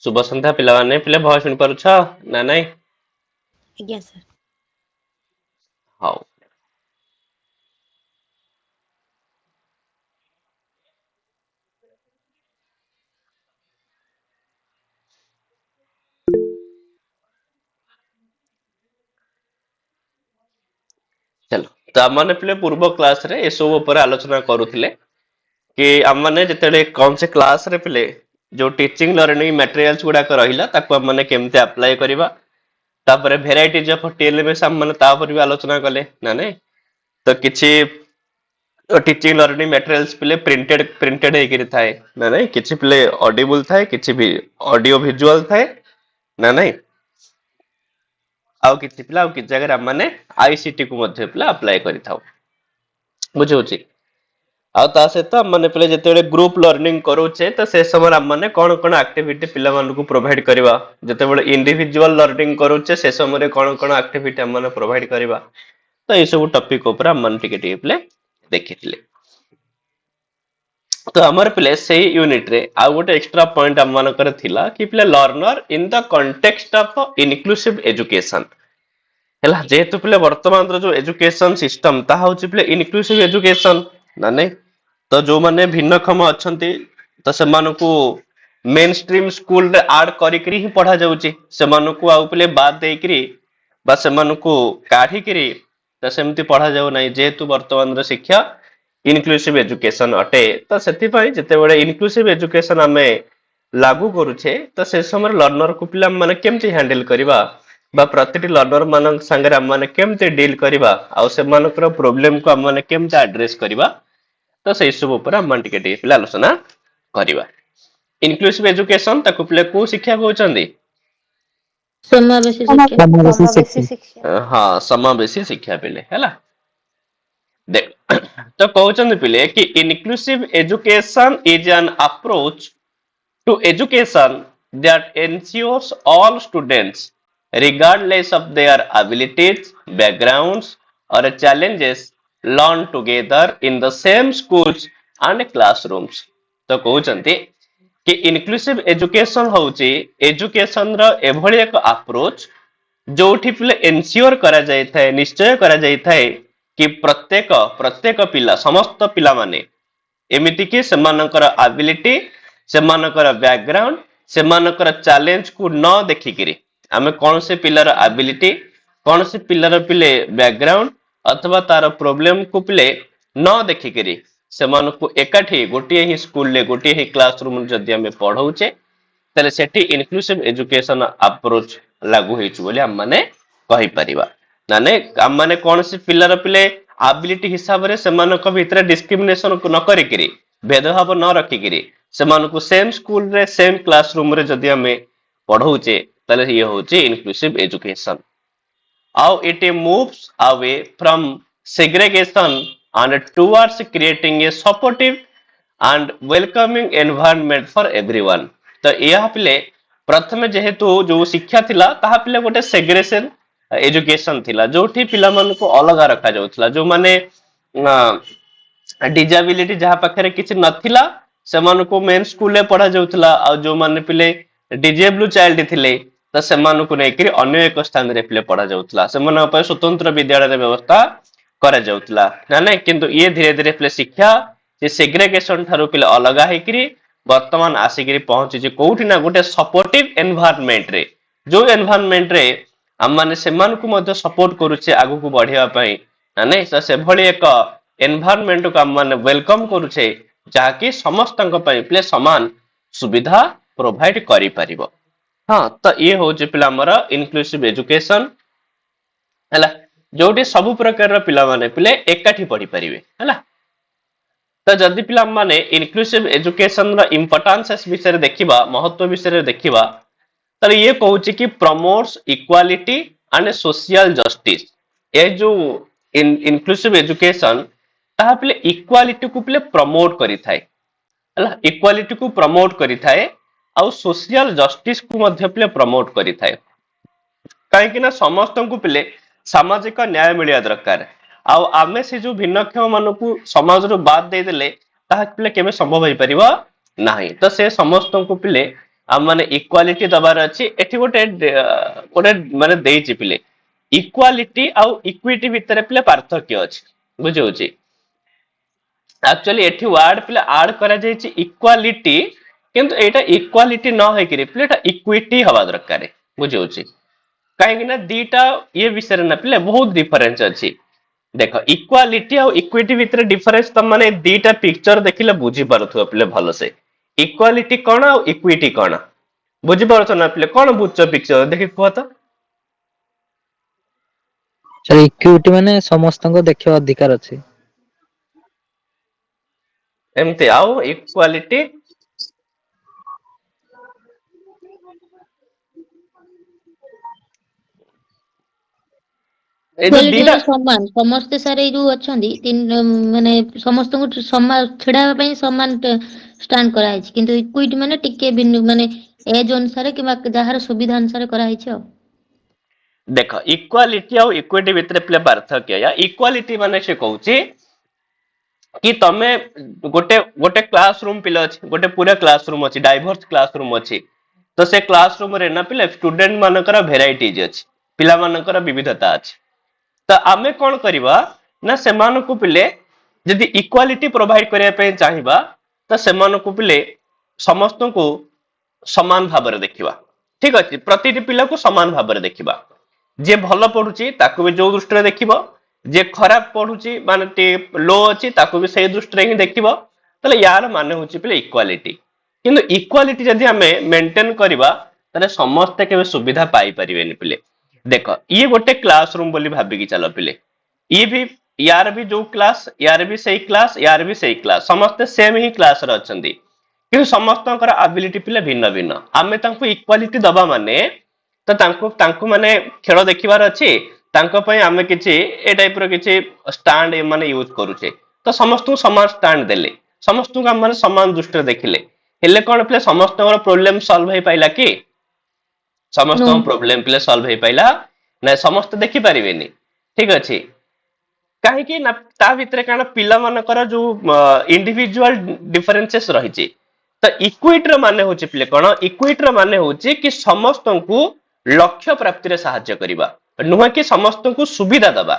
शुभ संध्या पिलाने पिले भय शुणी पारुछ ना नाଇଁ ଆଜ୍ଞା ସାର୍। ହଉ चलो तो आम मैंने पिले पूर्व क्लास रे एसବୁ ଉପରେ ଆଲୋଚନା କରୁଥିଲେ कि आम मैंने जिते कौन से क्लास रे पिले जो टीचिंग लर्निंग मटेरियल्स गुड़ाक रहिला ताको आम मैंने केमते अप्लाई करिबा तापर भेराइटीज ऑफ टीएलएमएस आम मैंने ता पर भी आलोचना कले ना नहीं तो किछि टीचिंग लर्निंग मटेरियल्स पिले प्रिंटेड प्रिंटेड हेकि थाए ना नहीं किछि पिले ऑडिबल थाए किछि भी ऑडियो विजुअल थाए ना नहीं आउ किछि पिला आउ किछि जगह आम मैंने आईसीटी को मध्य पिला अप्लाई करि थाउ बुझौछि आउ ता सहित माने पिले जेतेबेले ग्रुप लर्निंग करूचे तो से समय आम माने कोन कोन एक्टिविटी पिला मानकु प्रोवाइड करबा जेतेबेले इंडिविजुअल लर्निंग करूचे से समय कोन कोन एक्टिविटी आम माने प्रोवाइड करबा तो ए सब टॉपिक ऊपर आम माने टिके पिले देखिथिले तो हमर पिले से यूनिट रे आ गोटे एक्स्ट्रा पॉइंट हम मानकर थिला कि पिले learner in the context of inclusive education हैला जेहेतु पिले वर्तमान रो जो एजुकेशन सिस्टम ता होची पिले इनक्लूसिव एजुकेशन ना नहीं तो जो माने भिन्नक्षम अछंती तो से मानको मेन स्ट्रीम स्कूल रे ऐड करी करी ही पढ़ा जाउची से मानको आउ पिले बाद देई करी बा से मानको काढी करी तो सेमती पढ़ा जाउ नै जेहेतु वर्तमान रो शिक्षा इनक्लूसिव एजुकेशन अटे तो सेति पई जते बडे इनक्लूसिव एजुकेशन आमे लागू करूछे तो से समय लर्नर को पिला माने केमती हैंडल करबा बा प्रतिटी लर्नर मान संगे माने केमती डील करबा आ से मानकर प्रॉब्लम को माने केमती एड्रेस करबा तो से सब ऊपर हम टिके टिके पिला आलोचना करबा इनक्लूसिव एजुकेशन ताकू पिले को शिक्षा कहउचंदी समावेशी ଶିକ୍ଷା। समावेशी शिक्षा। हां समावेशी शिक्षा पिले हैला देख तो कहउचंदी पिले कि inclusive education is an approach to education that ensures all students, regardless of their abilities, backgrounds, or challenges, learn together in the same schools and classrooms. तो कहउचंती कि इनक्लूसिव एजुकेशन होची एजुकेशन रो एभली एक अप्रोच जोठी पिले एन्श्योर करा जाय थाए निश्चय करा जाय थाए कि प्रत्येक प्रत्येक पिला समस्त पिला माने एमिति कि सेमानकर एबिलिटी सेमानकर बैकग्राउंड सेमानकर चैलेंज को न देखिकिरी आमे कौन से पिलर एबिलिटी कौन से पिलर पिले बैकग्राउंड अथवा तार प्रॉब्लम को पिले न देखिकिरी सेमानको एकाठी गोटिए ही स्कूल ले गोटिए ही क्लासरूम जदि आमे पढौचे तले सेठी इनक्लूसिव एजुकेशन अप्रोच लागू होइछु बोले हम माने कहि परिबा नाने हम माने कौन से पिलर पिले एबिलिटी हिसाब रे सेमानक भितरे डिस्क्रिमिनेशन को न करिकिरी भेदभाव न रखिकिरी सेमानकु सेम स्कूल रे सेम क्लासरूम रे जदि हमें पढ़ौचे तले ये होचे inclusive education how it moves away from segregation and towards creating a supportive and welcoming environment for everyone तो यह पिले प्रथम जेहेतु जो शिक्षा थिला ताहा पिले गोटे सेग्रेगेशन एजुकेशन थिला जोठी पिला मन को अलग रखा जाउथला जो माने डिजेबिलिटी जहाँ पाखरे किछि नथिला सेमानको मेन स्कूल ले पढ़ा जाउथला आ जो माने पिले डिजेबल चाइल्ड थिले तो सेमानको नेकरी अन्य एक स्थान रे पिले पढ़ा जाउथला सेमान पर स्वतंत्र विद्यालय रे व्यवस्था करा जाउथला ना नै किंतु ये धीरे धीरे पिले शिक्षा जे सेग्रीगेशन थारु पिले अलग हेकरी वर्तमान आसिकरी पहुंची जे कोउठी ना गोटे सपोर्टिव एनवायरनमेंट रे जो एनवायरनमेंट रे हम माने सेमानको मध्ये सपोर्ट करूचे आगु को बढ़िया पई ना नै से भली एक एनवायरनमेंट को हम माने वेलकम करूचे जाकी समस्तक पई पिले समान सुविधा प्रोवाइड करि परिबो हाँ तो ये होचे पिला हमर इनक्लूसिव एजुकेशन हला जोटी सब प्रकार पिला माने पिले एकाठी पढ़ी परिबे हला तो जदि पिला माने इनक्लूसिव एजुकेशन रा इंपोर्टेंस विषय देखिबा महत्व विषय देखिबा तो ये कहूची कि promotes equality and social justice ये जो इनक्लूसिव एजुकेशन ता पिले इक्वालिटी को पिले प्रमोट करि थाए हला इक्वालिटी को प्रमोट करि थाए आउ सोशल जस्टिस को मध्य पिले प्रमोट करि थाए काहे कि ना समस्त को पिले सामाजिक न्याय मिलिया दरकार आउ आमे से जो भिन्नक्षम मानकु समाज रो बात दे देले ताहा पिले केबे संभव होई परिबा नाही तो से समस्त को पिले आम माने इक्वालिटी दबार अछि एठी गोटे माने देइछि पिले इक्वालिटी आउ इक्विटी भितर पिले पार्थक्य अछि बुझि होछि एक्चुअली एठी वर्ड पिले ऐड करा जाइछि इक्वालिटी किंतु एटा इक्वालिटी न होय कि पिले एटा इक्विटी हवा दरकार बुझि होछि काहेकि ना दीटा ये विषय ना पिले बहुत डिफरेंस अछि देख इक्वालिटी और इक्विटी भितर डिफरेंस तुम माने दीटा पिक्चर देखिले बुझी पारुथो पिले भलो से इक्वालिटी कोन और इक्विटी कोन बुझी पारुथो ना पिले कोन बुझो पिक्चर देखि कह तो सर इक्विटी माने समस्तंको देखिबा अधिकार अछि एमते आउ इक्वालिटी ए जो इक्वालिटी दीटा माने समान समस्ते सारे जो अछंदी तीन माने समस्त को समान छेड़ा ପାଇଁ समान स्टैंड करा है किंतु इक्विटी माने टिके भिन्न माने एज अनुसार कि जहार सुविधा अनुसार करा है देख इक्वालिटी और इक्विटी भितर पिले पार्थक्य या इक्वालिटी माने से कहूची कि तमे गोटे गोटे क्लासरूम पिले अछि गोटे पूरा क्लासरूम अछि डाइवर्स क्लासरूम अछि तो से क्लासरूम रे ना पिले स्टूडेंट मानकर वेराइटीज अछि पिला मानकर विविधता अछि तो आमे कोन करबा ना सेमान को पिले यदि इक्वालिटी प्रोवाइड करिया पे चाहिबा तो सेमान को पिले समस्त को समान भाବରେ ଦେଖିବା ठीक अछि प्रतिटी पिला को समान भाବରେ ଦେଖିବା जे भलो पढुची ताको भी जो दृष्टि रे देखिबो जे खराब पढुची माने टे लो अछि ताको भी सेही दृष्टि रे ही देखिबो तले यार माने होची पिले इक्वालिटी किंतु इक्वालिटी जदि हमें मेंटेन करबा तले समस्त के सुविधा पाई परिबेनी पिले देखो ये गोटे क्लासरूम बोली भाबी की चलो पिले ये भी यार भी जो क्लास यार भी सही क्लास समस्त सेम ही क्लास रे अछंदी किंतु समस्तଙ୍କର एबिलिटी पिले भिन्न भिन्न आमे तांको इक्वालिटी दबा माने तो तांको माने खेल देखिबार अछि तांको पय आमे किछि ए टाइप रो किछि स्टैंड माने यूज करूचे तो समस्त को समान स्टैंड देले समस्त को हम माने समान दृष्टि देखिले हेले कोन पिले समस्तଙ୍କର प्रॉब्लम सॉल्व होई पाइला कि समस्त नो प्रॉब्लम पिले सॉल्व होई पाइला ना समस्त देखि परिबेनी ठीक अछि काहे कि ना ता भितरे काना पिला मानकर जो इंडिविजुअल डिफरेंसेस रहिछि तो इक्विटी माने होची पिले कोन इक्विटी माने होची कि समस्त को लक्ष्य प्राप्ति रे सहायता करिबा नुह कि समस्त को सुविधा दबा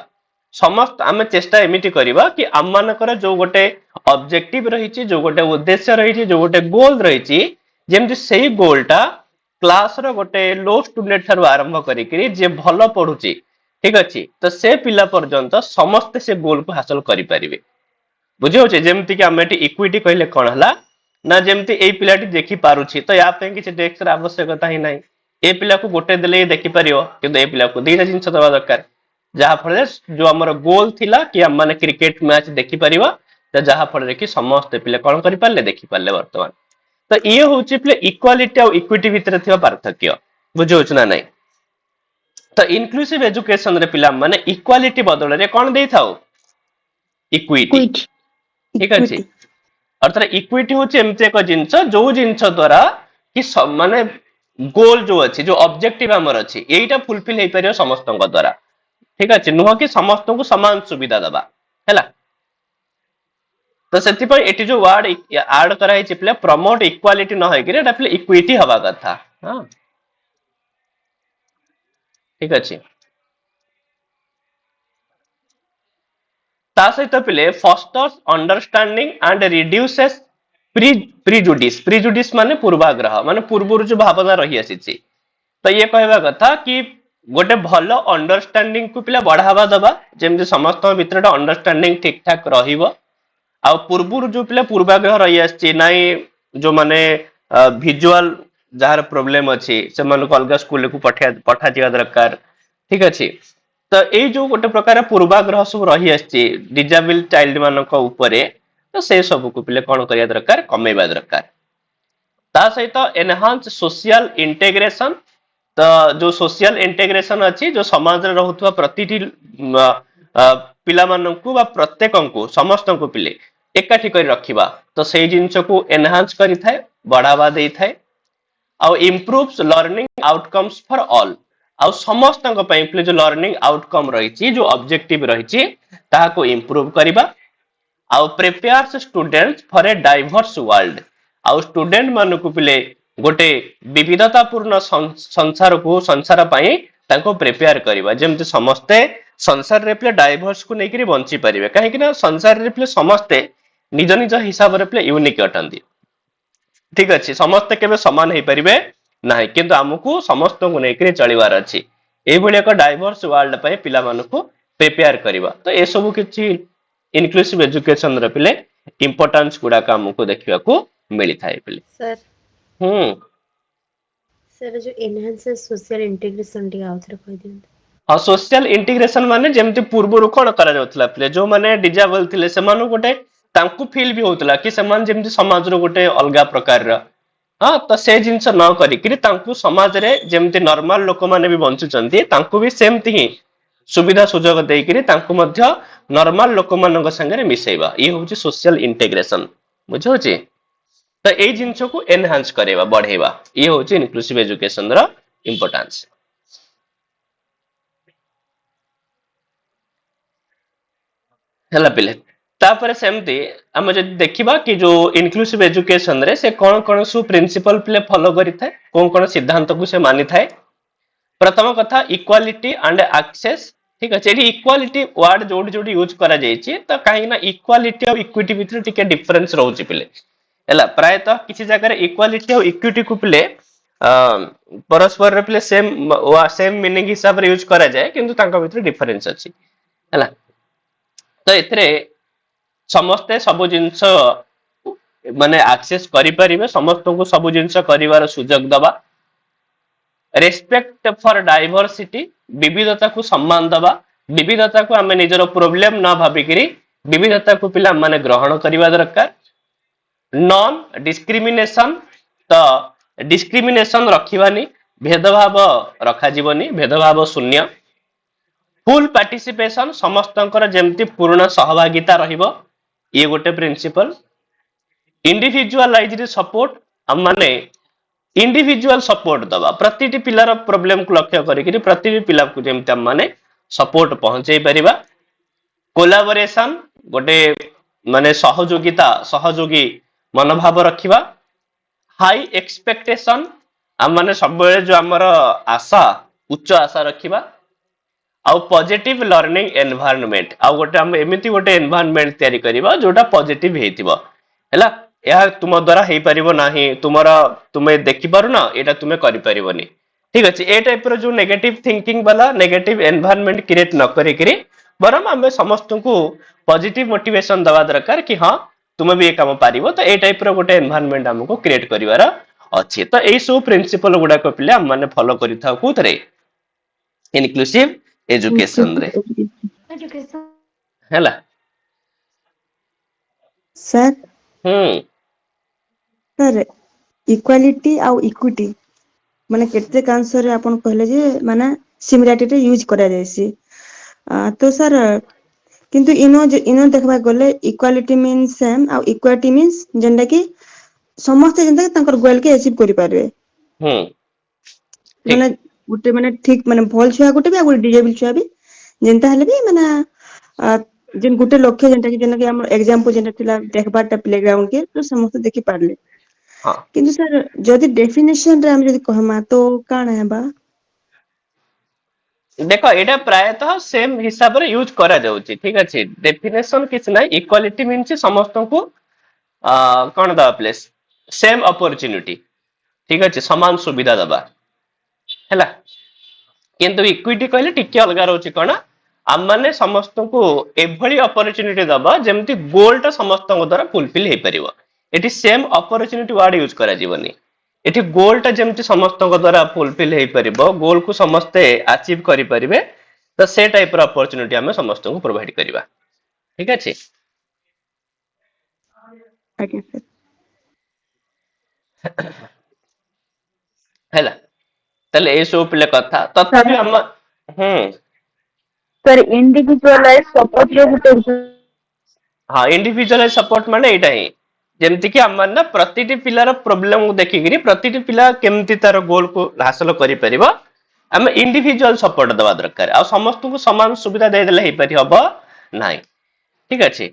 समस्त आमे चेष्टा एमिति करिबा कि आम मानकर जो गोटे ऑब्जेक्टिव रहिछि जो गोटे उद्देश्य रहिछि जो गोटे गोल रहिछि जेमति सेही गोलटा क्लास रो गोटे लो स्टूडेंट थारु आरंभ करिकरी जे भलो पढुछि ठीक अछि तो से पिला पर्यंत समस्त से गोल को हासिल करि परिबे बुझि होचे जेमति कि आमे इक्विटी कहले कोन हला ना जेमति एई पिलाटी देखि पारुछि तो या पे किछि डेस्क र आवश्यकता ही नाही ए पिला को गोटे देले देखि परियो किंतु ए पिला को दीटा जिंस दबा दरकार जहा फळे जो हमर गोल थिला कि हम माने क्रिकेट मैच देखि परिबा त जहा फळे कि समस्त पिला कोन करि पाले देखि पाले वर्तमान तो ये होची पिले इक्वालिटी और इक्विटी भितर थिबा पार्थक्य बुझि होछ ना नाही तो इनक्लूसिव एजुकेशन रे पिला माने इक्वालिटी बदल रे कोन देई थाओ इक्विटी इक्विटी ठीक अछि अर्थात इक्विटी होची एमते एक जिंस जो जिंस द्वारा कि माने गोल जो अछि जो ऑब्जेक्टिव हमर अछि एईटा फुलफिल हे परियो समस्तଙ୍କ द्वारा ठीक अछि नुह कि समस्त को समान सुविधा दबा हैला तो सेति पर एटी जो वर्ड ऐड कराई छिपले प्रमोट इक्वालिटी न होय कि एटा पिले इक्विटी हवा कथा हां ठीक अछि ता सहित पिले fosters understanding and reduces prejudice माने पूर्वाग्रह माने पूर्वरु जो भावना रही आसीछि तो ये कहबा कथा कि गोटे भलो अंडरस्टैंडिंग को पिला बढ़ावा दबा जेमति समस्त भितर अंडरस्टैंडिंग ठीक ठाक रहिबो आ पूर्वरु जो पिला पूर्वाग्रह रही आछि नाइ जो माने विजुअल जहार प्रॉब्लम अछि से मन को अलग स्कूल को पठा दिया दरकार ठीक अछि तो एई जो गोटे प्रकार पूर्वाग्रह सब रही आछि डिजेबल चाइल्ड मानक ऊपरे तो से सब को पिले कोन करिया दरकार कमेबा दरकार ता सहित एनहांस सोशल इंटीग्रेशन तो जो सोशल इंटीग्रेशन अछि जो समाज रे रहउतवा प्रतिटी पिला मानकु बा प्रत्येकंकु समस्तंकु पिले एकाठी करी रखिबा तो सेही जिंस को एनहांस करी थाए बढ़ावा देई थाए आ improves learning outcomes for all आ समस्तंक पई पिले जो लर्निंग आउटकम रहिछि जो ऑब्जेक्टिव रहिछि ताहा को इंप्रूव करिबा आ prepares students for a diverse world आ स्टूडेंट मानकु पिले गोटे विविधतापूर्ण संसार पाई तांको प्रिपेयर करबा जेमति समस्ते संसार रे प्ले डाइवर्स को नेकरी बंची परिबे काहे ना संसार रे प्ले समस्ते निज निज हिसाब रे प्ले यूनिक अटंदी ठीक अछि समस्ते केबे समान हे परिबे नाही किंतु हमकु समस्त को नेकरी चलिवार अछि एई भली एक डाइवर्स वर्ल्ड पय पिला मानको प्रिपेयर करबा तो ए सब किछि इनक्लूसिव एजुकेशन रे प्ले इंपोर्टेंस गुडा काम को देखिबा को मिली थाए प्ले सर सर जो एनहांस सोशल इंटीग्रेशन टी आउथरे कहि दियंत हाँ सोशल इंटीग्रेशन माने जेमति पूर्वरु कोन करा जाउतला प्ले जो माने डिजेबल थिले से मानु गोटे तांकु फील भी होतला कि समान जेमति समाज रो गोटे अलगा प्रकार रा हाँ तो से जिंस न करी कि तांकु समाज रे जेमति नॉर्मल लोक माने भी बंचुचंती तांकु भी सेमति ही सुविधा सुजोग देई कि तांकु मध्य नॉर्मल लोक मानक संगे मिसेबा ई होची सोशल इंटीग्रेशन बुझौची तो ए जिंस को एनहांस करेबा बढ़ेबा ई होची इनक्लूसिव एजुकेशन रा इंपोर्टेंस हला पिले तापर सेमती हम जब देखिबा कि जो इनक्लूसिव एजुकेशन रे से कोन कोन सु प्रिंसिपल प्ले फॉलो करि थाए कोन कोन सिद्धांत को से मानि थाए प्रथम कथा इक्वालिटी एंड एक्सेस ठीक अछि एडी इक्वालिटी वर्ड जोडी जोडी यूज करा जायछि त काहे ना इक्वालिटी और इक्विटी भितर टिके डिफरेंस रहउछि पिले हला प्राय तो किछि जगह रे इक्वालिटी और इक्विटी को पिले परस्पर रे पिले सेम मीनिंग हिसाब रे यूज करा जाय किंतु तांका भितर डिफरेंस अछि हला तो एथरे समस्ते सब जिंस माने एक्सेस करि परिबे समस्त को सब जिंस करिवार सुजोग दबा रेस्पेक्ट फॉर डाइवर्सिटी विविधता को सम्मान दबा विविधता को हमें निजर प्रॉब्लम ना भाबिकरी विविधता को पिला माने ग्रहण करिवा दरकार नॉन डिस्क्रिमिनेशन तो डिस्क्रिमिनेशन रखिबानी भेदभाव रखा जीवनी भेदभाव शून्य फुल पार्टिसिपेशन समस्तंकर जेमति पूर्ण सहभागिता रहिबो ये गोटे प्रिंसिपल इंडिविजुअलाइज्ड सपोर्ट हम माने इंडिविजुअल सपोर्ट दबा प्रतिटी पिलार प्रॉब्लम को लक्ष्य करिकरी प्रतिटी पिला को जेमति हम माने सपोर्ट पहुंचै परिबा कोलैबोरेशन गोटे माने सहयोगी मनोभाव रखिबा हाई एक्सपेक्टेशन हम माने सब बेले जो हमर आशा उच्च आशा रखिबा आउ पॉजिटिव लर्निंग एनवायरनमेंट आउ गोटे हम एमिति गोटे एनवायरनमेंट तयारी करिबा जोटा पॉजिटिव हेतिबो हैला या तुम द्वारा हे परिबो नाही तुमे देखि पारु ना एटा तुमे करि परिबोनी ठीक अछि ए टाइप रो जो नेगेटिव थिंकिंग वाला नेगेटिव एनवायरनमेंट क्रिएट न करि करी बरम हम समस्त को पॉजिटिव मोटिवेशन दवा दरकार कि हां तुमे भी ए काम पारिबो तो ए टाइप रो गोटे एनवायरनमेंट हमको क्रिएट करिवार अछि तो ए सो प्रिंसिपल गुडा को पिले हम माने फॉलो करि थाउ कोथरे इनक्लूसिव एजुकेशन रे एजुकेशन हैला सर सर इक्वालिटी आउ इक्विटी माने केते आंसर रे आपण कहले जे माने सिमिलरिटी रे यूज करा जायसी तो सर किंतु इनो देखबा गले इक्वालिटी मीन्स सेम आउ इक्विटी मीन्स जेंडा कि समस्त जेंडा तांकर गोल के अचीव करि पारबे माने गुटे माने ठीक माने भल छुआ गुटे भी गुटे डिजेबल छुआ भी जेंता हले भी माने जेन गुटे लक्ष्य जेंटा कि हमर एग्जांपल जेंटा थिला देखबाटा प्लेग्राउंड के तो समस्त देखि पारले हां किंतु सर जदि डेफिनेशन रे हम जदि कहमा तो काना हेबा देखो एटा प्रायतः सेम हिसाब रे यूज करा जाउची ठीक अछि डेफिनेशन किछ नै इक्वालिटी मीन्स समस्त को कोन दा प्लेस सेम अपॉर्चुनिटी ठीक अछि समान सुविधा दबा हैला किंतु इक्विटी कहले टिके अलगा रहउची कोन हम माने समस्त को एभली अपॉर्चुनिटी दबा जेमति गोल टा समस्त द्वारा फुलफिल हे परिबो एटी सेम अपॉर्चुनिटी वर्ड यूज करा जीवनी एटी गोल टा जेमति समस्त द्वारा फुलफिल हे परिबो गोल को समस्त अचीव करि परिबे तो से टाइप रो अपॉर्चुनिटी हम समस्त को प्रोवाइड करिबा ठीक अछि आगे सर हैला तले ए सो पिले कथा तथापि हम सर इंडिविजुअलाइज सपोर्ट जो होते हाँ इंडिविजुअल सपोर्ट माने एटा ही जेमति कि हम ना प्रतिटी पिलार प्रॉब्लम को देखिकरी प्रतिटी पिला केमति तार गोल को हासिल करि परिबा हम इंडिविजुअल सपोर्ट दवा दरकार आ समस्त को समान सुविधा दे देले हे परि हबो नाही ठीक अछि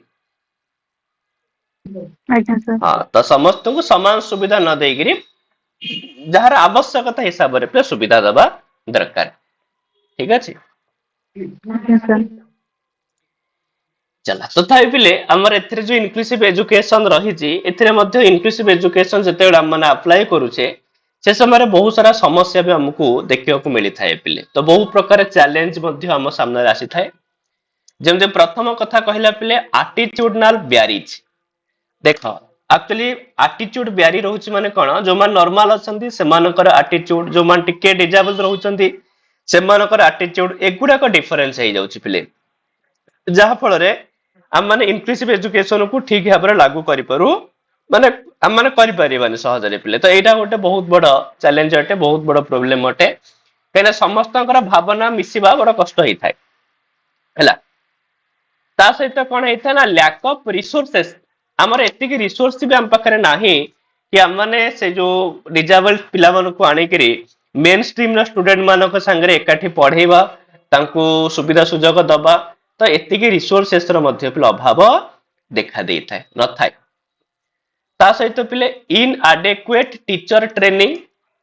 अच्छा सर हाँ तो समस्त को समान सुविधा न देगिरी ଯାହାର ଆବଶ୍ୟକତା ହିସାବରେ ପିଲେ ସୁବିଧା ଦେବା ଦରକାର। ଠିକ ଅଛି। ଆଜ୍ଞା ସାର୍। ଚାଲ ତଥାପି ପିଲେ ଆମର ଏଥିରେ ଯୋଉ ଇନକ୍ଲୁସିଭ ଏଜୁକେସନ ରହିଛି ଏଥିରେ ମଧ୍ୟ ଇନକ୍ଲୁସିଭ ଏଜୁକେସନ ଯେତେବେଳେ ଆମେ ଆପ୍ଲାଏ କରୁଛେ ସେ ସମୟରେ ବହୁତ ସାରା ସମସ୍ୟା ବି ଆମକୁ ଦେଖିବାକୁ ମିଳିଥାଏ ପିଲେ। ତ ବହୁ ପ୍ରକାର ଚ୍ୟାଲେଞ୍ଜ ମଧ୍ୟ ଆମ ସାମ୍ନାରେ ଆସିଥାଏ। ଯେମିତି ପ୍ରଥମ କଥା କହିଲା ପିଲେ ଆଟିଟ୍ୟୁଡନାଲ ବ୍ୟାରିଜ। ଦେଖ ଆକ୍ଚୁଆଲି ଆଟିଟ୍ୟୁଡ ବ୍ୟାରି ରହୁଛି ମାନେ କଣ, ଯୋଉମାନେ ନର୍ମାଲ ଅଛନ୍ତି ସେମାନଙ୍କର ଆଟିଟ୍ୟୁଡ, ଯୋଉମାନେ ଟିକେ ଡିଜାବଲ ରହୁଛନ୍ତି ସେମାନଙ୍କର ଆଟିଟ୍ୟୁଡ, ଏଗୁଡାକ ଡିଫରେନ୍ସ ହେଇଯାଉଛି ପିଲେ। ଯାହା ଫଳରେ ଆମମାନେ ଇନକ୍ଲୁସିଭ ଏଜୁକେସନକୁ ଠିକ ଭାବରେ ଲାଗୁ କରିପାରୁ ମାନେ ଆମମାନେ କରିପାରିବାନି ସହଜରେ ପିଲେ। ତ ଏଇଟା ଗୋଟେ ବହୁତ ବଡ ଚ୍ୟାଲେଞ୍ଜ ଅଟେ, ବହୁତ ବଡ ପ୍ରୋବ୍ଲେମ ଅଟେ, କାହିଁକିନା ସମସ୍ତଙ୍କର ଭାବନା ମିଶିବା ବଡ କଷ୍ଟ ହେଇଥାଏ ହେଲା। ତା ସହିତ କଣ ହେଇଥାଏ ନା ଲ୍ୟାକ୍ ଅଫ ରିସୋର୍ସେସ, ଆମର ଏତିକି ରିସୋର୍ସ ବି ଆମ ପାଖରେ ନାହିଁ କି ଆମମାନେ ସେ ଯୋଉ ଡିଜାବଲ ପିଲାମାନଙ୍କୁ ଆଣିକିରି ମେନ ଷ୍ଟ୍ରିମ ର ଷ୍ଟୁଡେଣ୍ଟ ମାନଙ୍କ ସାଙ୍ଗରେ ଏକାଠି ପଢେଇବା, ତାଙ୍କୁ ସୁବିଧା ସୁଯୋଗ ଦବା, ତ ଏତିକି ରିସୋର୍ସେସ ର ମଧ୍ୟ ପିଲା ଅଭାବ ଦେଖା ଦେଇଥାଏ ନଥାଏ। ତା ସହିତ ପିଲେ ଇନଆଡେକୁଏଟ ଟିଚର ଟ୍ରେନିଂ,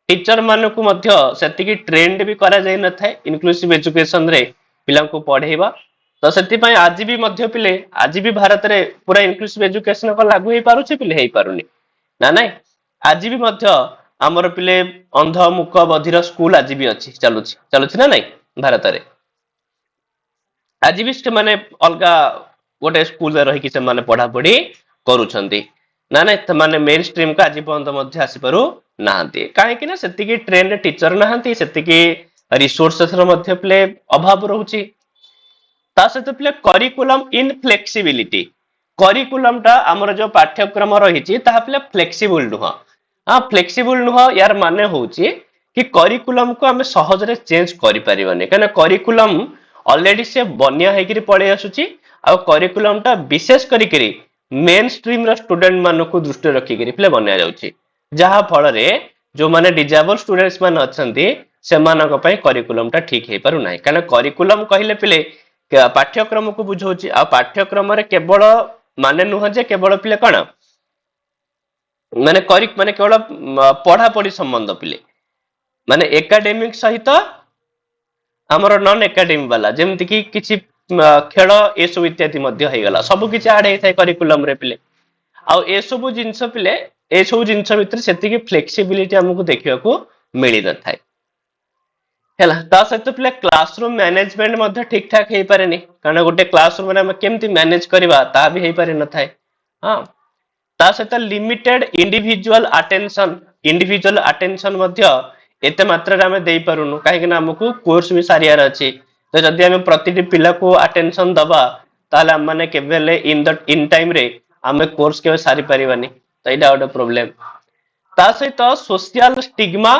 ଟିଚର ମାନଙ୍କୁ ମଧ୍ୟ ସେତିକି ଟ୍ରେଣ୍ଡ ବି କରାଯାଇ ନଥାଏ ଇନକ୍ଲୁସିଭ ଏଜୁକେସନ ରେ ପିଲାଙ୍କୁ ପଢେଇବା। ତ ସେଥିପାଇଁ ଆଜି ବି ମଧ୍ୟ ପିଲେ ଆଜି ବି ଭାରତରେ ପୁରା ଇନକ୍ଲୁସିଭ ଏଜୁକେସନ ଲାଗୁ ହେଇପାରୁଛି ପିଲେ, ହେଇପାରୁନି ନା ନାଇଁ। ଆଜି ବି ମଧ୍ୟ ଆମର ପିଲେ ଅନ୍ଧ ମୁକ ବଧିର ସ୍କୁଲ ଆଜି ବି ଅଛି, ଚାଲୁଛି ଚାଲୁଛି ନା ନାଇଁ ଭାରତରେ। ଆଜି ବି ସେମାନେ ଅଲଗା ଗୋଟେ ସ୍କୁଲରେ ରହିକି ସେମାନେ ପଢାପଢି କରୁଛନ୍ତି ନା ନାଇଁ। ସେମାନେ ମେନ ଷ୍ଟ୍ରିମକୁ ଆଜି ପର୍ଯ୍ୟନ୍ତ ମଧ୍ୟ ଆସିପାରୁ ନାହାନ୍ତି, କାହିଁକି ନା ସେତିକି ଟ୍ରେନ୍ଡ ଟିଚର ନାହାନ୍ତି, ସେତିକି ରିସୋର୍ସେସ ର ମଧ୍ୟ ପିଲେ ଅଭାବ ରହୁଛି। ତା ସହିତ ପିଲେ କରିକୁଲମ ଇନଫ୍ଲେକ୍ସିବିଲିଟି, କରିକୁଲମ ଟା ଆମର ଯୋଉ ପାଠ୍ୟକ୍ରମ ରହିଛି ତାହା ପିଲେ ଫ୍ଲେକ୍ସିବୁଲ ନୁହଁ। ହଁ ଫ୍ଲେକ୍ସିବୁଲ ନୁହଁ ୟାର ମାନେ ହଉଛି କି କରିକୁଲମକୁ ଆମେ ସହଜରେ ଚେଞ୍ଜ କରିପାରିବାନି, କାହିଁକିନା କରିକୁଲମ ଅଲରେଡି ସେ ବନ୍ୟା ହେଇକିରି ପଳେଇ ଆସୁଛି। ଆଉ କରିକୁଲମ ଟା ବିଶେଷ କରିକିରି ମେନ ଷ୍ଟ୍ରିମ ର ଷ୍ଟୁଡେଣ୍ଟ ମାନଙ୍କୁ ଦୃଷ୍ଟିରେ ରଖିକିରି ପିଲେ ବନା ଯାଉଛି, ଯାହା ଫଳରେ ଯୋଉମାନେ ଡିଜାବଲ ଷ୍ଟୁଡେଣ୍ଟସ ମାନେ ଅଛନ୍ତି ସେମାନଙ୍କ ପାଇଁ କରିକୁଲମ ଟା ଠିକ ହେଇପାରୁନାହିଁ। କାରଣ କରିକୁଲମ କହିଲେ ପିଲେ ପାଠ୍ୟକ୍ରମକୁ ବୁଝଉଛି, ଆଉ ପାଠ୍ୟକ୍ରମରେ କେବଳ ମାନେ ନୁହଁ ଯେ କେବଳ ପିଲେ କଣ ମାନେ ମାନେ କେବଳ ପଢାପଢି ସମ୍ବନ୍ଧ ପିଲେ, ମାନେ ଏକାଡେମିକ ସହିତ ଆମର ନନ୍ ଏକାଡେମିକ ବାଲା ଯେମିତି କି କିଛି ଖେଳ ଏସବୁ ଇତ୍ୟାଦି ମଧ୍ୟ ହେଇଗଲା, ସବୁ କିଛି ଆଡ ହେଇଥାଏ କରିକୁଲମ ରେ ପିଲେ। ଆଉ ଏସବୁ ଜିନିଷ ପିଲେ ଏସବୁ ଜିନିଷ ଭିତରେ ସେତିକି ଫ୍ଲେକ୍ସିବିଲିଟି ଆମକୁ ଦେଖିବାକୁ ମିଳିନଥାଏ ହେଲା। ତା ସହିତ ପିଲେ କ୍ଲାସରୁମ ମ୍ୟାନେଜମେଣ୍ଟ ମଧ୍ୟ ଠିକ ଠାକ ହେଇପାରେନି, କାରଣ ଗୋଟେ କ୍ଲାସ ରୁମରେ ଆମେ କେମିତି ମ୍ୟାନେଜ କରିବା ତାହା ବି ହେଇପାରିନଥାଏ। ହଁ ତା ସହିତ ଲିମିଟେଡ ଇଣ୍ଡିଭିଜୁଆଲ ଆଟେନସନ ମଧ୍ୟ ଏତେ ମାତ୍ରାରେ ଆମେ ଦେଇପାରୁନୁ, କାହିଁକି ନା ଆମକୁ କୋର୍ସ ବି ସାରିବାର ଅଛି। ତ ଯଦି ଆମେ ପ୍ରତିଟି ପିଲାକୁ ଆଟେନସନ ଦବା ତାହେଲେ ଆମେ କେବେ ହେଲେ ଇନ ଟାଇମ ରେ ଆମେ କୋର୍ସ କେବେ ସାରି ପାରିବାନି, ତ ଏଇଟା ଗୋଟେ ପ୍ରୋବ୍ଲେମ। ତା ସହିତ ସୋସିଆଲ ଷ୍ଟିଗମା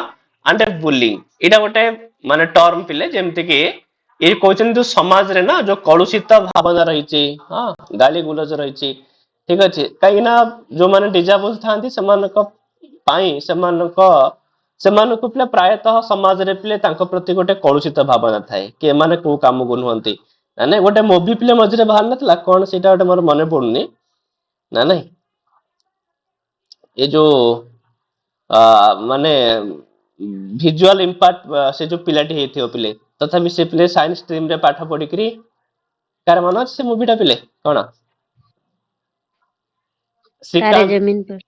ଆଣ୍ଡ ବୁଲିଂ, ଏଇଟା ଗୋଟେ ମାନେ ଟର୍ମ ପିଲେ, ଯେମିତି କି ଏଇ କହୁଛନ୍ତି ଯୋଉ ସମାଜରେ ନା ଯୋଉ କଳୁଷିତ ଭାବନା ରହିଛି, ହଁ ଗାଳି ଗୁଲଜ ରହିଛି, ଠିକ ଅଛି। କାହିଁକି ନା ଯୋଉମାନେ ଡିଜାବଲ ଥାନ୍ତି ସେମାନଙ୍କ ପାଇଁ ସେମାନଙ୍କୁ ପିଲେ ପ୍ରାୟତଃ ସମାଜରେ ପିଲେ ତାଙ୍କ ପ୍ରତି ଗୋଟେ କଳୁଷିତ ଭାବନା ଥାଏ କି ଏମାନେ କୋଉ କାମକୁ ନୁହନ୍ତି ନା ନାଇଁ। ଗୋଟେ ମୁଭି ପିଲେ ମଝିରେ ବାହାରି ନଥିଲା କଣ ସେଇଟା ଗୋଟେ ମୋର ମନେ ପଡୁନି ନା ନାଇଁ, ଏ ଯୋଉ ମାନେ ଭିଜୁଆଲ ଇମ୍ପାକ୍ଟ ସେ ଯୋଉ ପିଲାଟି ହେଇଥିବ ପିଲେ, ତଥାପି ସେ ପିଲେ ସାଇନ୍ସ ଷ୍ଟ୍ରିମ ରେ ପାଠ ପଢିକିରି, କାର ମନେ ଅଛି ସେ ମୁଭିଟା ପିଲେ କଣ तारे ଶ୍ରୀକାନ୍ତ, जमीन पर।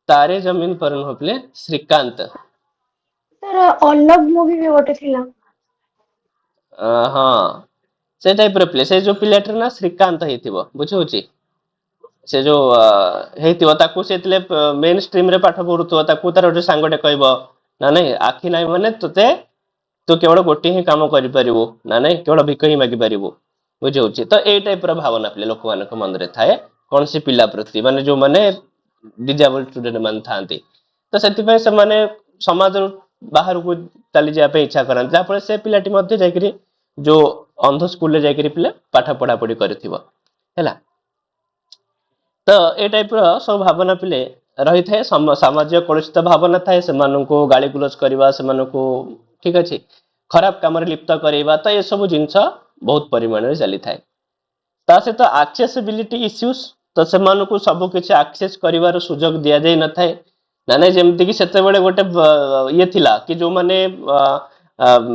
ତାରେ ଜମିନ पर ନୁହଁ ପିଲେ ଶ୍ରୀକାନ୍ତ। ତାର ଅଲଗା ମୁଭି ବି ଗୋଟେ ଥିଲା। ହଁ ସେ ଟାଇପ ର ପିଲେ, ସେ ଯୋଉ ପିଲାଟିର ନା ଶ୍ରୀକାନ୍ତ ହେଇଥିବ ବୁଝି, ସେ ଯୋଉ ହେଇଥିବ ତାକୁ ସେଥିରେ ମେନ ଷ୍ଟ୍ରିମ ରେ ପାଠ ପଢୁଥିବ, ତାକୁ ତାର ଗୋଟେ ସାଙ୍ଗଟେ କହିବ ନା ନାଇଁ ଆଖି ନାହିଁ ମାନେ ତୁ କେବଳ ଗୋଟିଏ ହିଁ କାମ କରିପାରିବୁ ନା ନାଇଁ, କେବଳ ଭିକ ହିଁ ମାଗି ପାରିବୁ ବୁଝି। ତ ଏଇ ଟାଇପ ର ଭାବନା ପିଲେ ଲୋକମାନଙ୍କ ମନରେ ଥାଏ କୌଣସି ପିଲା ପ୍ରତି, ମାନେ ଯୋଉମାନେ ଡିଜାବଲ ଷ୍ଟୁଡେଣ୍ଟ ମାନେ ଥାନ୍ତି। ତ ସେଥିପାଇଁ ସେମାନେ ସମାଜରୁ ବାହାରକୁ ଚାଲି ଯିବା ପାଇଁ ଇଚ୍ଛା କରନ୍ତି, ଯାହାଫଳରେ ସେ ପିଲାଟି ମଧ୍ୟ ଯାଇକିରି ଯୋଉ ଅନ୍ଧ ସ୍କୁଲରେ ଯାଇକିରି ପିଲେ ପାଠ ପଢାପଢି କରିଥିବ ହେଲା। ତ ଏଇ ଟାଇପ ର ସବୁ ଭାବନା ପିଲେ ରହିଥାଏ, ସାମାଜିକ କଳୁଷିତ ଭାବନା ଥାଏ, ସେମାନଙ୍କୁ ଗାଳି ଗୁଲଜ କରିବା, ସେମାନଙ୍କୁ ଠିକ ଅଛି ଖରାପ କାମରେ ଲିପ୍ତ କରିବା, ତ ଏସବୁ ଜିନିଷ ବହୁତ ପରିମାଣରେ ଚାଲିଥାଏ। ତା ସହିତ ଆକ୍ସେସିବିଲିଟି ଇସ୍ୟୁଜ, ତ ସେମାନଙ୍କୁ ସବୁ କିଛି ଆକ୍ସେସ କରିବାର ସୁଯୋଗ ଦିଆଯାଇ ନଥାଏ, ना ना जेमती कि सेतेबेले गोटे ये थिला कि जो माने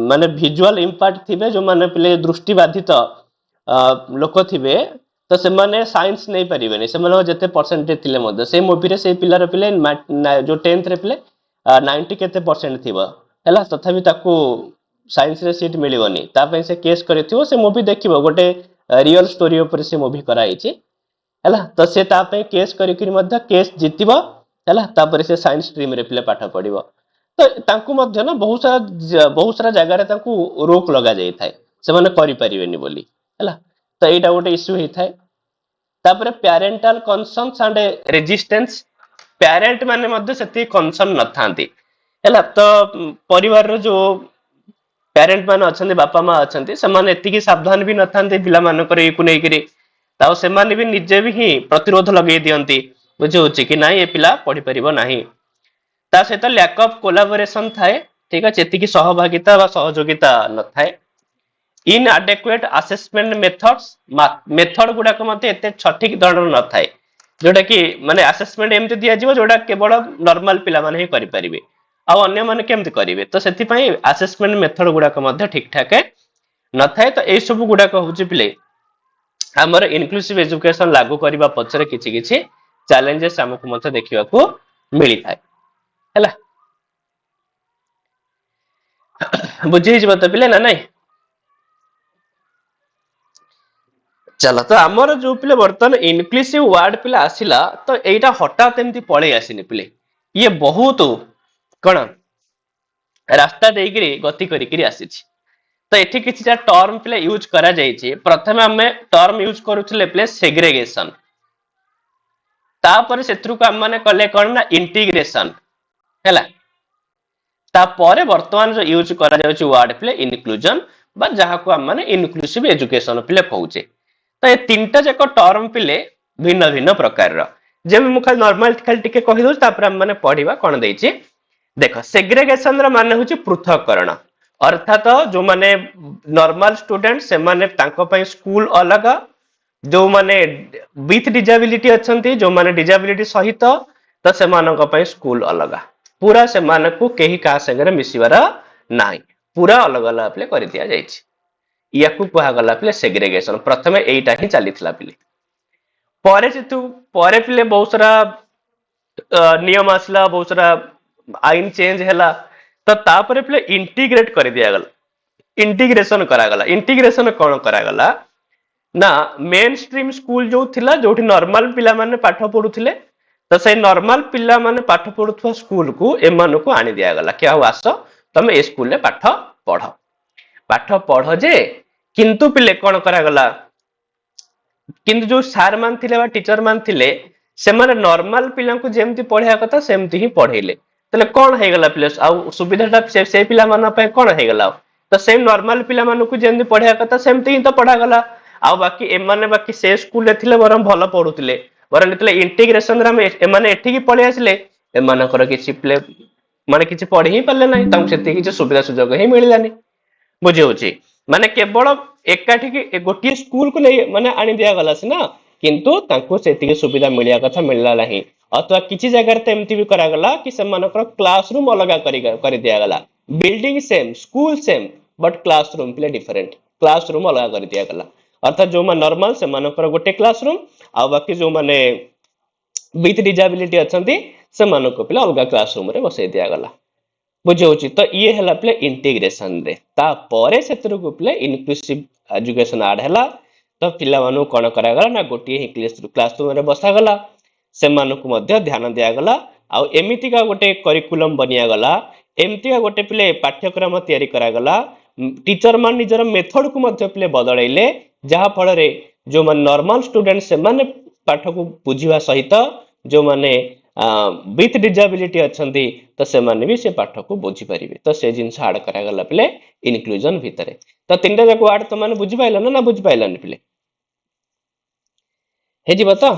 माने विजुअल इंपैक्ट थिबे जो माने पिले दृष्टि बाधित लोक थिबे तो से माने साइंस नहीं परिबेनी से माने जते परसेंटेज थिले मध्य से मूवी रे से पिलार पिले जो 10th रे पिले 90 केते परसेंट थिबो हैला तथापि ताकू साइंस रे सीट मिलिबनी ता पई से केस करिथिबो से मूवी देखिबो गोटे रियल स्टोरी ऊपर से मूवी कराइछि हैला तो से ता पई केस करिकरी मध्य केस जीतिबो हैला तापर से साइंस स्ट्रीम रे पिले पाठ पढिबो तो तांकू मध्य ना बहुत सारा जगह रे तांकू रोक लगा जाई थाए से माने करि परिबेनी बोली हैला तो एटा गोटे इश्यू हेई थाए तापर parental concerns and resistance parent माने मध्य सेति कंसर्न न थांती हैला तो परिवार रो जो पेरेंट माने अछंती बापा मां अछंती से माने एति की सावधान भी न थांती पिला मानकर एकु नै करी ताऊ से माने भी निजे भी ही प्रतिरोध लगे दियंती बुझौछि कि नाही ए पिला पढि परिबो नाही ता सहित लैक ऑफ कोलाबोरेशन थाए ठीक है एति की सहभागिता वा सहयोगिता न थाए इनएडेक्वेट असेसमेंट मेथड्स मेथड गुडा को मते एते सठिक धरण न थाए जोटा कि माने असेसमेंट एमते दिया जीवो जोटा केवल नॉर्मल पिला माने ही करि परिबे आ अन्य माने केमते करिवे तो सेति पई असेसमेंट मेथड गुडा को मते ठीक ठाक न थाए तो ए सब गुडा को होची पिले हमर इनक्लूसिव एजुकेशन लागू करबा पछरे किछि किछि चैलेंजेस हमकु मते देखिबा को मिली थाए हैला बुझी जब तो पिले ना नहीं चलो तो आमर जो पिले बर्तन इनक्लूसिव वर्ड पिले आसिला तो एटा हठात एमती पळे आसिनी पिले ये बहुत कण रास्ता देइकरी गति करिकरी आसीछि तो एठी किछिटा टर्म पिले यूज करा जायछि प्रथमे हमें टर्म यूज करूथिले पिले सेग्रीगेशन तापर सेत्रु को हम माने कले कोन ना इंटीग्रेशन हैला तापर वर्तमान जो यूज करा जायछि वर्ड पिले इनक्लूजन बा जहा को हम माने इनक्लूसिव एजुकेशन पिले कहूचे तो ये तीनटा जाक टर्म पिले भिन्न भिन्न प्रकार रो जेम मु खाली नॉर्मल खाली टिके कहि दउ तापर हम माने पढिबा कोन देछि देखो सेग्रीगेशन रो माने होछि पृथककरण अर्थात जो माने नॉर्मल स्टूडेंट से माने तांको पई स्कूल अलग जो माने विथ डिसेबिलिटी अछंती जो माने डिसेबिलिटी सहित तो से मानको पई स्कूल अलग पूरा से मानको केही का संगे मिसिबार नाही पूरा अलग अलग अपले कर दिया जायछि याकू कहा गला पिले सेग्रीगेशन प्रथमे एटा ही चलीथिला पिले परे जेतु परे पिले बहुत सारा नियम आसला बहुत सारा आईन चेंज हैला तो तापरे पिले इंटीग्रेट कर दिया गला इंटीग्रेशन करा गला इंटीग्रेशन कोन करा गला ना मेन स्ट्रीम स्कूल जो थिला जोठी नॉर्मल पिला माने पाठ पढुथिले तो से नॉर्मल पिला माने पाठ पढुथवा स्कूल को एमान को आनी दिया गला क्या हो आसो तमे ए स्कूल ले पाठ पढ़ जे किंतु पिले कोन करा गला किंतु जो सार मान थिले बा टीचर मान थिले से माने नॉर्मल पिला को जेमति पढिया कथा सेमति ही पढेले तले कोन हे गला प्लस आ सुविधाटा से पिला मान पे कोन हे गला तो सेम नॉर्मल पिला मान को जेमति पढिया कथा सेमति ही तो पढा गला आ बाकी एमाने बाकी से स्कूल ले थिले बरम भलो पढुतिले बरम लेतले इंटीग्रेशन रा एमाने एठी की पळे आसिले एमानकर किछि प्ले माने किछि पढि ही पल्ले नाही तांको सेति किछि सुविधा सुजोग ही मिलिलानी बुझे होछि माने केवल एकाठी की गोटी स्कूल को ले माने आनी दिया गला से ना किंतु तांको सेति की सुविधा मिलिया कथा मिलला नाही अथवा किछि जगह रे एमती भी करा गला कि सेमानकर क्लासरूम अलग कर दिया गला building same school same but classroom play different classroom अलग कर दिया गला अर्थात जो मा नॉर्मल सेमानकर गोटे क्लासरूम आ बाकी जो माने विथ डिसेबिलिटी अछंती सेमानको पिला अलग क्लासरूम रे बसै दिया गला बुझे होछि तो ये हला प्ले इंटीग्रेशन रे ता परे सेतर को प्ले इनक्लूसिव एजुकेशन ऐड हला तो पिला मानु कोन करा गला ना गोटी ही क्लासरूम रे बसा गला सेमानको मध्ये ध्यान दिया गला आ एमिति का गोटे करिकुलम बनिया गला एमिति का गोटे प्ले पाठ्यक्रम तयारी करा गला टीचर मान निजर मेथड को मध्ये प्ले बदलैले जहा फल रे जो मन नॉर्मल स्टूडेंट से माने पाठ को बुझिवा सहित जो माने विथ डिसेबिलिटी अछंती तो से माने भी से पाठ को बुझी परिबे तो से जिंस ऐड करा गला प्ले इनक्लूजन भितरे तो तीनटा जाको ऐड तो माने बुझी पाइला ना बुझी पाइलानी प्ले हे जी बता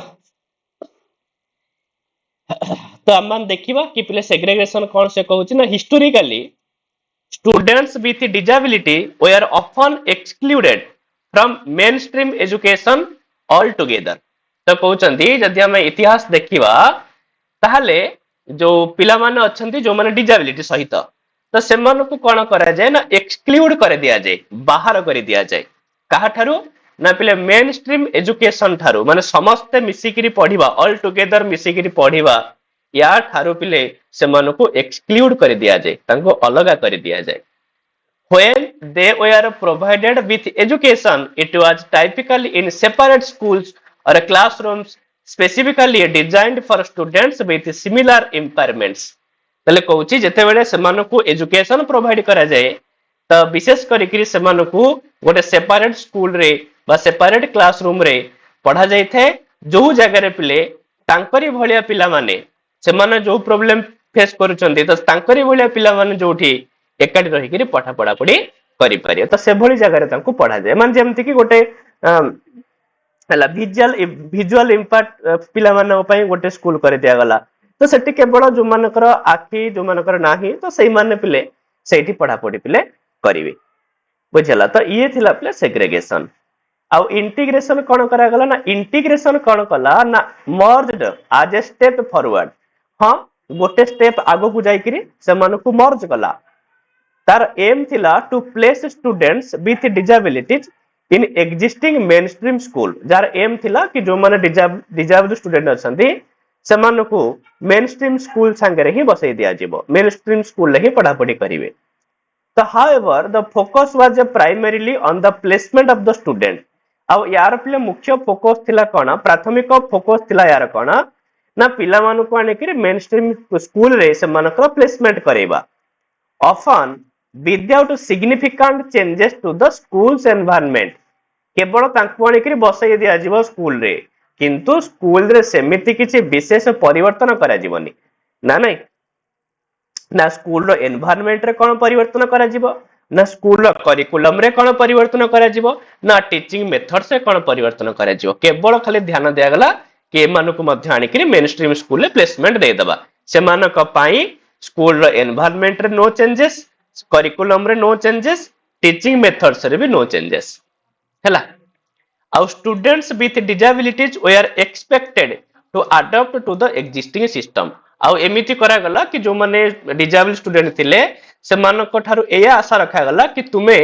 तो हम देखिबा कि प्ले सेग्रीगेशन कोन से कहउची ना historically students with disability were often excluded from mainstream education altogether तो कहउचंती जदि हम इतिहास देखिबा ताहले जो पिला माने अछंती जो माने डिजाबिलिटी सहित तो सेमानकु कोन करा जाय ना एक्सक्लूड कर दिया जाय बाहर कर दिया जाय काहा ठारू ना पिले मेन स्ट्रीम एजुकेशन ठारू माने समस्त मिसिकिरी पढिबा ऑल टुगेदर मिसिकिरी पढिबा या ठारू पिले सेमानकु एक्सक्लूड कर दिया जाय तांको अलगा कर दिया जाय when they were provided with education it was typically in separate schools or classrooms specifically designed for students with similar impairments तले कहूची जेते बेले सेमानकु एजुकेशन प्रोवाइड करा जाए तो विशेष करिकरी सेमानकु गोटे सेपरेट स्कूल रे बा सेपरेट क्लासरूम रे पढ़ा जाई थे जो जगह रे पिले तांकरी भलिया पिला माने सेमाने जो प्रॉब्लम फेस करूचंदी तो तांकरी भलिया पिला माने जोठी एकाडी रही करी पढ़ा पढ़ा पढ़ी करि पारियो तो से भली जगह रे तांकु पढ़ा जाए मान जेमति कि गोटे हला विजुअल इंपैक्ट पिला माने पई गोटे स्कूल कर दिया गला तो सेठी केवल जो मानकर आखि जो मानकर नाही तो सेई माने पिले सेठी पढ़ा पढ़ी पिले करिवे बुझला तो ये थिला पिले सेग्रीगेशन आउ इंटीग्रेशन कोन करा गला ना इंटीग्रेशन कोन कला ना मर्ज्ड आज ए स्टेप फॉरवर्ड हां गोटे स्टेप आगो को जाई करी से मानको मर्ज कला तार एम थिला to place students with disabilities in existing mainstream school जार एम थिला कि जो माने डिसेबल्ड स्टूडेंट अछंती सेमानकु मेन स्ट्रीम स्कूल संगे ही बसई दिया जिवो मेन स्ट्रीम स्कूल ही पढ़ा पढ़ी करिवे तो however the focus was primarily on the placement of the student आउ यार पिले मुख्य फोकस थिला कोन प्राथमिक फोकस थिला यार कोन ना पिला मानकु आने कि मेन स्ट्रीम स्कूल रे सेमानकर प्लेसमेंट करेबा often without significant changes to the schools environment केवल तांकु आने कि बसई दिया जिवो स्कूल रे किंतु स्कूल रे सेमिति किछि विशेष परिवर्तन करा जीवनी ना नहीं ना स्कूल रो एनवायरनमेंट रे कोन परिवर्तन करा जीवो ना स्कूल रो करिकुलम रे कोन परिवर्तन करा जीवो ना टीचिंग मेथड से कोन परिवर्तन करा जीवो केवल खाली ध्यान दिया गला के मानको मध्य आनी कि मेन स्ट्रीम स्कूल रे प्लेसमेंट दे दबा से मानक पई स्कूल रो एनवायरनमेंट रे नो चेंजेस करिकुलम रे नो चेंजेस टीचिंग मेथड्स रे भी नो चेंजेस हैला Our students with disabilities were expected to adapt to the existing system. आउ एमिति करा गला कि जो माने डिसेबल स्टूडेंट थिले से मानक ठारू एया आशा रखा गला कि तुमे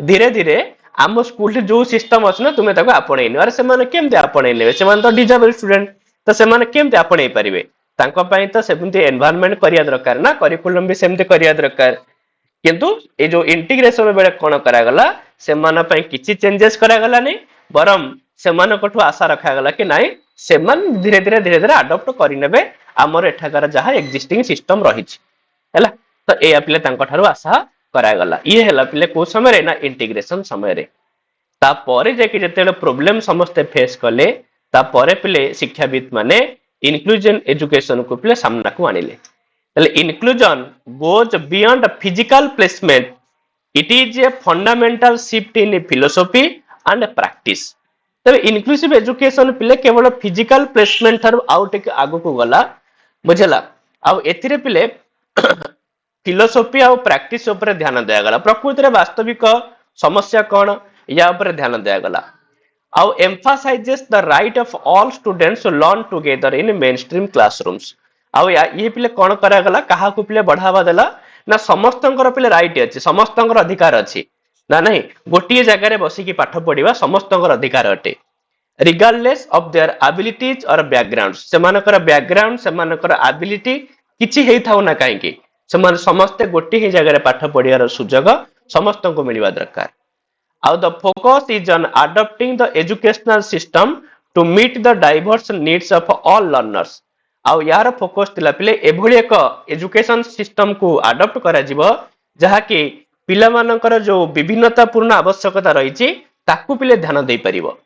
धीरे धीरे आम स्कूल रे जो सिस्टम अछि ना तुमे ताको आपणै नै और से माने केमते आपणै नेबे से माने तो डिसेबल स्टूडेंट तो से माने केमते आपणै परिबे तांको पई तो सेमति एनवायरनमेंट करिया दरकार ना करिकुलम भी सेमते करिया दरकार किंतु ए जो इंटीग्रेशन बेले कोन करा गला से माने पई किछि चेंजेस करा गला नै बरम सेमान कठु आशा रखा गला कि नाही सेमान धीरे धीरे अडॉप्ट करिनेबे हमर एठाकर जहा एक्जिस्टिंग सिस्टम रहिछि हैला तो ए आपिले तांको ठारू आशा करा गला ये हैला पिले को समय रे ना इंटीग्रेशन समय रे ता परे जे कि जेतेले प्रॉब्लम समस्त फेस कले ता परे पिले शिक्षाविद माने इंक्लूजन एजुकेशन को पिले सामना को आनिले तले inclusion goes beyond physical placement it is a fundamental shift in philosophy and practice तबे इंक्लूसिव एजुकेशन पिले केवल फिजिकल प्लेसमेंट थार आउट के आगो को गला बुझला आ एथिरे पिले फिलोसॉफी आ प्रैक्टिस ऊपर ध्यान दिया गला प्रकृति रे वास्तविक समस्या कोन या ऊपर ध्यान दिया गला आ emphasises the right of all students to learn together in mainstream classrooms आ ये पिले कोन करा गला काहा को पिले बढ़ावा देला ना समस्तंकर पिले राइट अछि समस्तंकर अधिकार अछि ना नहीं गोटे जगह बस की पाठ पढ़ा समस्त अधिकार अटे रिगार्डलेस ऑफ देयर एबिलिटीज और बैकग्राउंड सेमानकर बैकग्राउंड सेमानकर एबिलिटी किछि हेई थाउ ना काहेकि सेमान समस्त गोटे ही जगह पाठ पढ़ियार सुजोग समस्त को मिलवा दरकार आउ the focus is on adopting the educational system to meet the diverse needs of all learners आउ यार फोकस तिला पिले एभली एक एजुकेशन सिस्टम को अडॉप्ट करा जिवो जहा कि पिला मानकर जो विभिन्नतापूर्ण आवश्यकता रही ताकू पिले ध्यान दे परिबो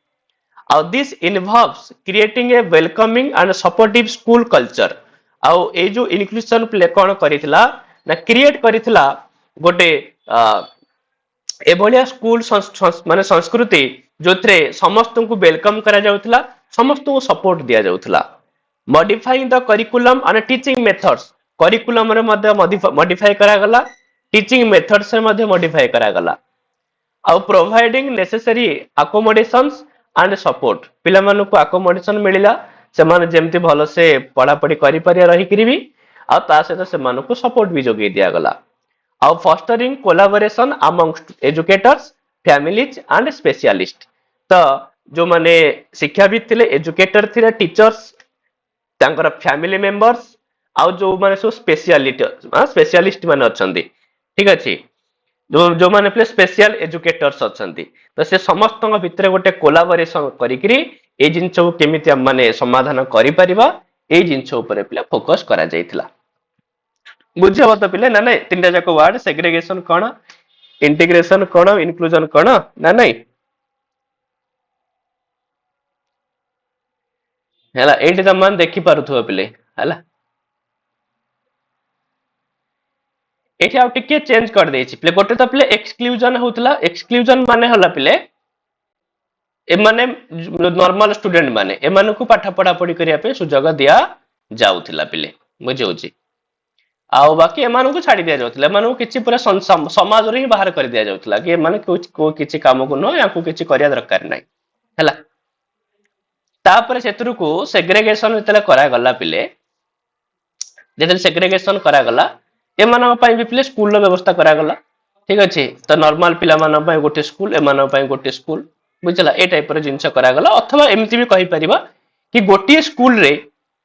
आउ this involves creating a welcoming and supportive school culture आउ ए जो इंक्लूजन पिले कोन करितला ना क्रिएट करितला गोटे एभलिया स्कूल माने संस्कृति जोथरे समस्त को वेलकम करा जाउतला समस्त को सपोर्ट दिया जाउतला modifying the curriculum and teaching methods curriculum रे मध्ये मॉडिफाई करा गला टीचिंग मेथड से मध्ये मॉडिफाई करा गला आउ providing necessary accommodations and support पिला मानु को अकोमोडेशन मिलिला से माने जेमति भलो से पढ़ा पढ़ी करि परिया रही करिवि ଆଉ ତା ସହିତ ସେମାନଙ୍କୁ ସपोର୍ଟ ବି ଯୋଗାଇ ଦିଆଗଲା। ଆଉ ଫଷ୍ଟରିଂ କୋଲାବୋରେସନ amongst educators, families and specialists। ତ ଯୋଉମାନେ ଶିକ୍ଷାବିତ ଥିଲେ, ଏଜୁକେଟର ଥିଲେ, ଟିଚର୍ସ, ତାଙ୍କର ଫ୍ୟାମିଲି ମେମ୍ବର୍ସ, ଆଉ ଯୋଉମାନେ ସବୁ ସ୍ପେଶିଆଲିଷ୍ଟ ମାନେ ଅଛନ୍ତି, ଠିକ ଅଛି, ଯୋଉମାନେ ସ୍ପେଶିଆଲ ଏଜୁକେଟର୍ସ ଅଛନ୍ତି, ତ ସେ ସମସ୍ତଙ୍କ ଭିତରେ ଗୋଟେ କୋଲାବୋରେସନ କରିକିରି ଏଇ ଜିନିଷକୁ କେମିତି ମାନେ ସମାଧାନ କରିପାରିବା, ଏଇ ଜିନିଷ ଉପରେ ପିଲା ଫୋକସ କରାଯାଇଥିଲା। ବୁଝିହବ ତ ପିଲା ନା ନାଇଁ? ତିନିଟା ଯାକ ୱାର୍ଡ, ସେଗ୍ରିଗେସନ କଣ, ଇଣ୍ଟିଗ୍ରେସନ କଣ, ଇନକ୍ଲୁଜନ କଣ, ନା ନାଇଁ? ହେଲା, ଏଇଠି ତମମାନେ ଦେଖିପାରୁଥିବ ପିଲେ। ହେଲା, ଏଠି ଆଉ ଟିକେ ଚେଞ୍ଜ କରିଦେଇଛି ପିଲେ। ଗୋଟେ ତ ପିଲେ ଏକ୍ସକ୍ଲୁଜନ ହଉଥିଲା, ଏକ୍ସକ୍ଲୁଜନ ମାନେ ହେଲା ପିଲେ ଏମାନେ ନର୍ମାଲ ଷ୍ଟୁଡେଣ୍ଟ ମାନେ, ଏମାନଙ୍କୁ ପାଠ ପଢାପଢି କରିବା ପାଇଁ ସୁଯୋଗ ଦିଆ ଯାଉଥିଲା ପିଲେ, ବୁଝିହଉଛି। ଆଉ ବାକି ଏମାନଙ୍କୁ ଛାଡି ଦିଆଯାଉଥିଲା, ଏମାନଙ୍କୁ କିଛି ପୁରା ସମାଜରୁ ହିଁ ବାହାର କରି ଦିଆଯାଉଥିଲା କି ଏମାନେ କିଛି କାମକୁ ନୁହଁ, ୟାଙ୍କୁ କିଛି କରିବା ଦରକାର ନାହିଁ। ହେଲା, ତାପରେ ସେଥିରୁ ସେଗ୍ରେଗେସନ ଯେତେବେଳେ କରାଗଲା ପିଲେ, ଯେତେବେଳେ ସେଗ୍ରେଗେସନ କରାଗଲା, ଏମାନଙ୍କ ପାଇଁ ବି ପିଲେ ସ୍କୁଲର ବ୍ୟବସ୍ଥା କରାଗଲା। ଠିକ ଅଛି, ତ ନର୍ମାଲ ପିଲାମାନଙ୍କ ପାଇଁ ଗୋଟେ ସ୍କୁଲ, ଏମାନଙ୍କ ପାଇଁ ଗୋଟେ ସ୍କୁଲ, ବୁଝିଲା, ଏ ଟାଇପର ଜିନିଷ କରାଗଲା। ଅଥବା ଏମିତି ବି କହିପାରିବା କି ଗୋଟିଏ ସ୍କୁଲରେ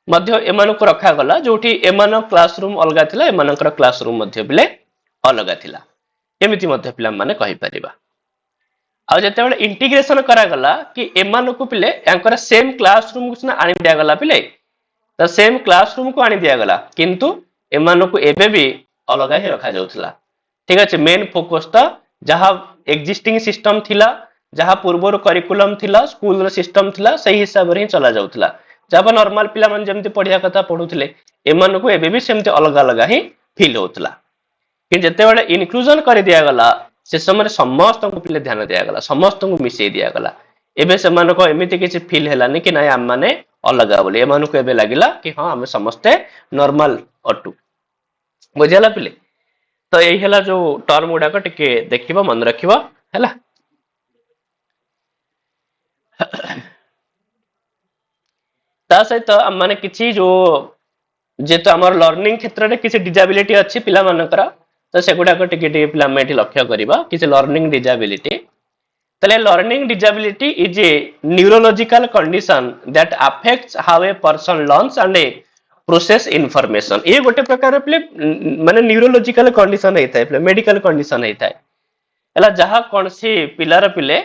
ମଧ୍ୟ ଏମାନଙ୍କୁ ରଖାଗଲା, ଯୋଉଠି ଏମାନଙ୍କ କ୍ଲାସ ରୁମ ଅଲଗା ଥିଲା, ଏମାନଙ୍କର କ୍ଲାସ ରୁମ ମଧ୍ୟ ପିଲେ ଅଲଗା ଥିଲା, ଏମିତି ମଧ୍ୟ ପିଲାମାନେ କହିପାରିବା। ଆଉ ଯେତେବେଳେ ଇଣ୍ଟିଗ୍ରେସନ କରାଗଲା କି ଏମାନଙ୍କୁ ପିଲେ ୟାଙ୍କର ସେମ କ୍ଲାସ ରୁମକୁ ସିନା ଆଣି ଦିଆଗଲା ପିଲେ, ତ ସେମ କ୍ଲାସ ରୁମକୁ ଆଣି ଦିଆଗଲା, କିନ୍ତୁ ଏମାନଙ୍କୁ ଏବେ ବି ଅଲଗା ହିଁ ରଖାଯାଉଥିଲା। ଠିକ ଅଛି, ମେନ୍ ଫୋକସ ତ ଯାହା ଏକ୍ଜିଷ୍ଟିଂ ସିଷ୍ଟମ ଥିଲା, ଯାହା ପୂର୍ବରୁ କରିକୁଲମ ଥିଲା, ସ୍କୁଲର ସିଷ୍ଟମ ଥିଲା, ସେଇ ହିସାବରେ ହିଁ ଚଲା ଯାଉଥିଲା। ଯାହା ନର୍ମାଲ ପିଲାମାନେ ଯେମିତି ପଢିବା କଥା ପଢୁଥିଲେ, ଏମାନଙ୍କୁ ଏବେ ବି ସେମିତି ଅଲଗା ଅଲଗା ହିଁ ଫିଲ୍ ହଉଥିଲା। କିନ୍ତୁ ଯେତେବେଳେ ଇନକ୍ଲୁଜନ କରି ଦିଆଗଲା, ସେ ସମୟରେ ସମସ୍ତଙ୍କୁ ପିଲେ ଧ୍ୟାନ ଦିଆଗଲା, ସମସ୍ତଙ୍କୁ ମିଶେଇ ଦିଆଗଲା। ଏବେ ସେମାନଙ୍କ ଏମିତି କିଛି ଫିଲ୍ ହେଲାନି କି ନାଇଁ ଆମମାନେ ଅଲଗା ବୋଲି, ଏମାନଙ୍କୁ ଏବେ ଲାଗିଲା କି ହଁ ଆମେ ସମସ୍ତେ ନର୍ମାଲ ଅଟୁ। ବୁଝିଗଲା ପିଲେ? ତ ଏଇ ହେଲା ଯୋଉ ଟର୍ମ ଗୁଡାକ, ଟିକେ ଦେଖିବ, ମନେ ରଖିବ। ହେଲା, ତା ସହିତ ଆମମାନେ କିଛି ଯୋଉ ଯେହେତୁ ଆମର ଲର୍ଣ୍ଣିଂ କ୍ଷେତ୍ରରେ କିଛି ଡିଜାବିଲିଟି ଅଛି ପିଲାମାନଙ୍କର, ତ ସେଗୁଡାକ ଟିକେ ଟିକେ ପିଲା ଆମେ ଏଠି ଲକ୍ଷ୍ୟ କରିବା। କିଛି ଲର୍ଣ୍ଣିଂ ଡିଜାବିଲିଟି, ତାହେଲେ learning disability is a neurological condition that affects how a person learns and a process information. ये ଗୋଟେ ପ୍ରକାର ପିଲେ ମାନେ ନ୍ୟୁରୋଲୋଜିକାଲ କଣ୍ଡିସନ ହେଇଥାଏ, ପିଲେ ମେଡିକାଲ କଣ୍ଡିସନ ହେଇଥାଏ। ହେଲା, ଯାହା କୌଣସି ପିଲାର ପିଲେ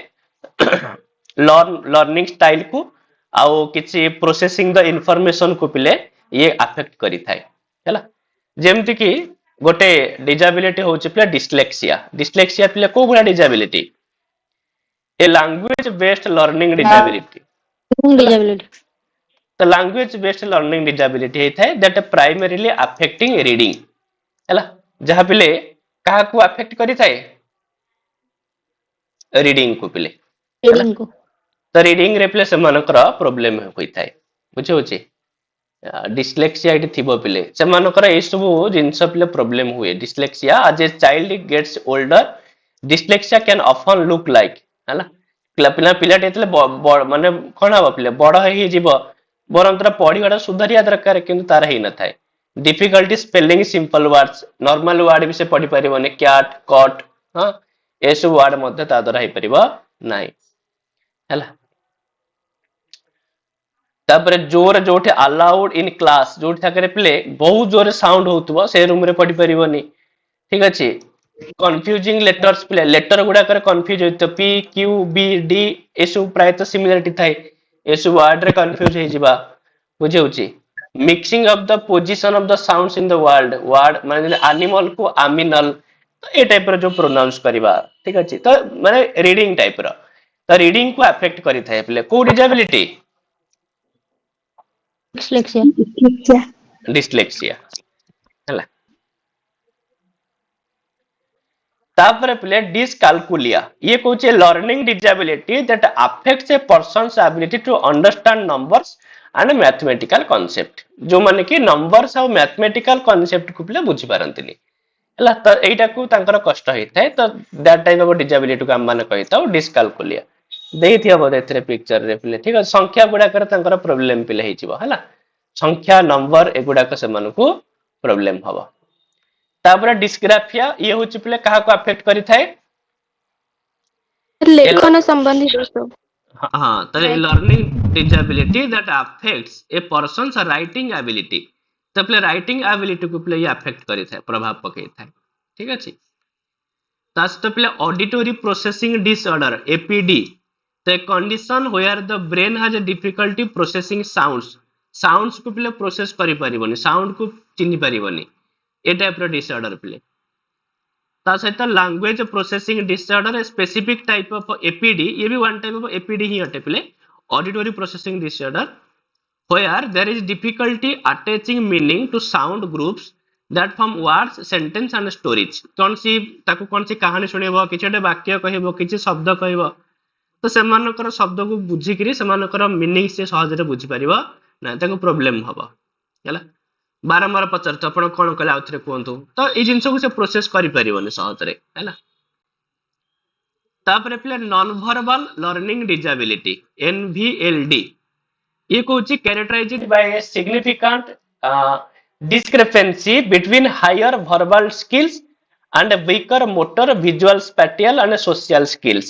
ଲର୍ଣ୍ଣିଂ ଷ୍ଟାଇଲ କୁ ଆଉ କିଛି ପ୍ରୋସେସିଂ ଦ ଇନଫର୍ମେସନ କୁ ପିଲେ ଇଏ ଆଫେକ୍ଟ କରିଥାଏ। ହେଲା, ଯେମିତି କି ଗୋଟେ ଡିଜାବିଲିଟି ହଉଛି ପିଲା ଡିସ୍ଲେକ୍ସିଆ। ଡିସ୍ଲେକ୍ସିଆ ପିଲା କୋଉ ଭଳିଆ ଡିଜାବିଲିଟି? ए language based learning disability। disability। तो language based learning disability ହେଇଥାଏ that primarily affecting reading। ହେଲା, ଯାହା ପିଲେ କାହାକୁ affect କରିଥାଏ? ରିଡିଂ କୁ ପିଲେ। ହେଲା, reading को ତ ରିଡିଂ ରେ ପିଲେ ସେମାନଙ୍କର ପ୍ରୋବ୍ଲେମ ହୋଇଥାଏ, ବୁଝିହଉଛି। ଡିସ୍ଲେକ୍ସିଆ ଏଠି ଥିବ ପିଲେ, ସେମାନଙ୍କର ଏଇ ସବୁ ଜିନିଷ ପିଲେ ପ୍ରୋବ୍ଲେମ ହୁଏ। Dyslexia as a child gets older, dyslexia can often look like, ହେଲା, ପିଲାଟି ଯେତେବେଳେ ମାନେ କଣ ହବ ପିଲେ ବଡ ହେଇଯିବ, ବରଂ ତାର ପଢିବାଟା ସୁଧାରିବା ଦରକାର, କିନ୍ତୁ ତାର ହେଇନଥାଏ। Difficulty spelling simple words, normal word ବି ସେ ପଢି ପାରିବନି, କ୍ୟାଟ, କଟ, ହଁ, ଏସବୁ ୱାର୍ଡ ମଧ୍ୟ ତା ଦ୍ୱାରା ହେଇପାରିବ ନାହିଁ। ହେଲା, ତାପରେ ଜୋରେ ଯୋଉଠି ଆଲାଉଡ ଇନ କ୍ଲାସ, ଯୋଉଠି ଥାକରେ ପିଲେ ବହୁତ ଜୋରେ ସାଉଣ୍ଡ ହଉଥିବ, ସେ ରୁମ ରେ ପଢି ପାରିବନି। ଠିକ ଅଛି, କନଫ୍ୟୁଜିଂ ଲେଟର୍ସ ପିଲେ, ଲେଟର ଗୁଡାକରେ କନଫ୍ୟୁଜ ହେଇଥିବ, ପି କ୍ୟୁ ବି ଡି ଏସବୁ ପ୍ରାୟତଃ ସିମିଲାରିଟି ଥାଏ, ଏସବୁ ୱାର୍ଡ ରେ କନଫ୍ୟୁଜ ହେଇଯିବା, ବୁଝିହଉଛି। Mixing of the position of the sounds in the word, word ମାନେ ଆନିମଲ କୁ ଆମିନଲ, ତ ଏ ଟାଇପର ଯୋଉ ପ୍ରୋନାଉନ୍ସ କରିବା, ଠିକ ଅଛି। ତ ମାନେ ରିଡିଂ ଟାଇପର, ତ ରିଡିଂ କୁ ଆଫେକ୍ଟ କରିଥାଏ ପିଲେ କୋଉ ଡିଜାବିଲିଟି? dyslexia। ଡିସ୍ଲେକ୍ସିଆ। ହେଲା, ତାପରେ ପିଲେ ଡିସକାଲକୁଲିଆ, ଇଏ କହୁଛି learning disability that affects a person's ability to understand numbers and mathematical concept। ଯୋଉମାନେ କି ନମ୍ବରସ ଆଉ ମ୍ୟାଥମେଟିକାଲ କନସେପ୍ଟ କୁ ପିଲେ ବୁଝି ପାରନ୍ତିନି। ହେଲା, ତ ଏଇଟାକୁ ତାଙ୍କର କଷ୍ଟ ହେଇଥାଏ, ତ ଦ୍ୟାଟ ଟାଇପ ଅଫ ଡିଜାବିଲିଟି କୁ ଆମେ କହିଥାଉ ଡିସକାଲକୁଲିଆ। ଦେଇଥିବ ବୋଧେ ଏଥିରେ ପିକ୍ଚରରେ ପିଲେ, ଠିକ ଅଛି। ସଂଖ୍ୟା ଗୁଡାକରେ ତାଙ୍କର ପ୍ରୋବ୍ଲେମ ପିଲେ ହେଇଯିବ। ହେଲା, ସଂଖ୍ୟା, ନମ୍ବର ଏଗୁଡାକ ସେମାନଙ୍କୁ प्रोब्लेम हबो तापर डिस्ग्राफिया ये होची पिले काहा को अफेक्ट करी थाए लेखन संबंधी दोष हाँ तो learning disability that affects A persons writing ability तो पिले राइटिंग एबिलिटी को पिले ये अफेक्ट करी थाए प्रभाव पकई थाए ठीक अछि तास्त पिले ऑडिटरी प्रोसेसिंग डिसऑर्डर एपीडी तो condition where the brain has a difficulty processing sounds को पिले प्रोसेस करि परिबनी साउंड को चिन्हि परिबनी ए टाइप रो डिसऑर्डर पिले ता सहित language processing disorder specific type of APD ये भी वन टाइप ऑफ एपीडी ही अटे पिले auditory processing disorder where there is difficulty attaching meaning to sound groups that from words sentence and stories कौन सी कहानी सुनेबो किछटे वाक्य कहबो किछि शब्द कहबो तो सेमानकर शब्द को बुझिकरी सेमानकर मीनिंग से सहज रे बुझि परिबो ना ताको प्रॉब्लम हबो हैला बारंबार पचार तो आपण कोन कले आउथरे कोंतु तो ए जिंस को से प्रोसेस करि परिबोनी सहज रे हैला तापर प्ले non verbal learning disability NVLD ये कोची characterized by a significant discrepancy between higher verbal skills and weaker motor visual spatial and social skills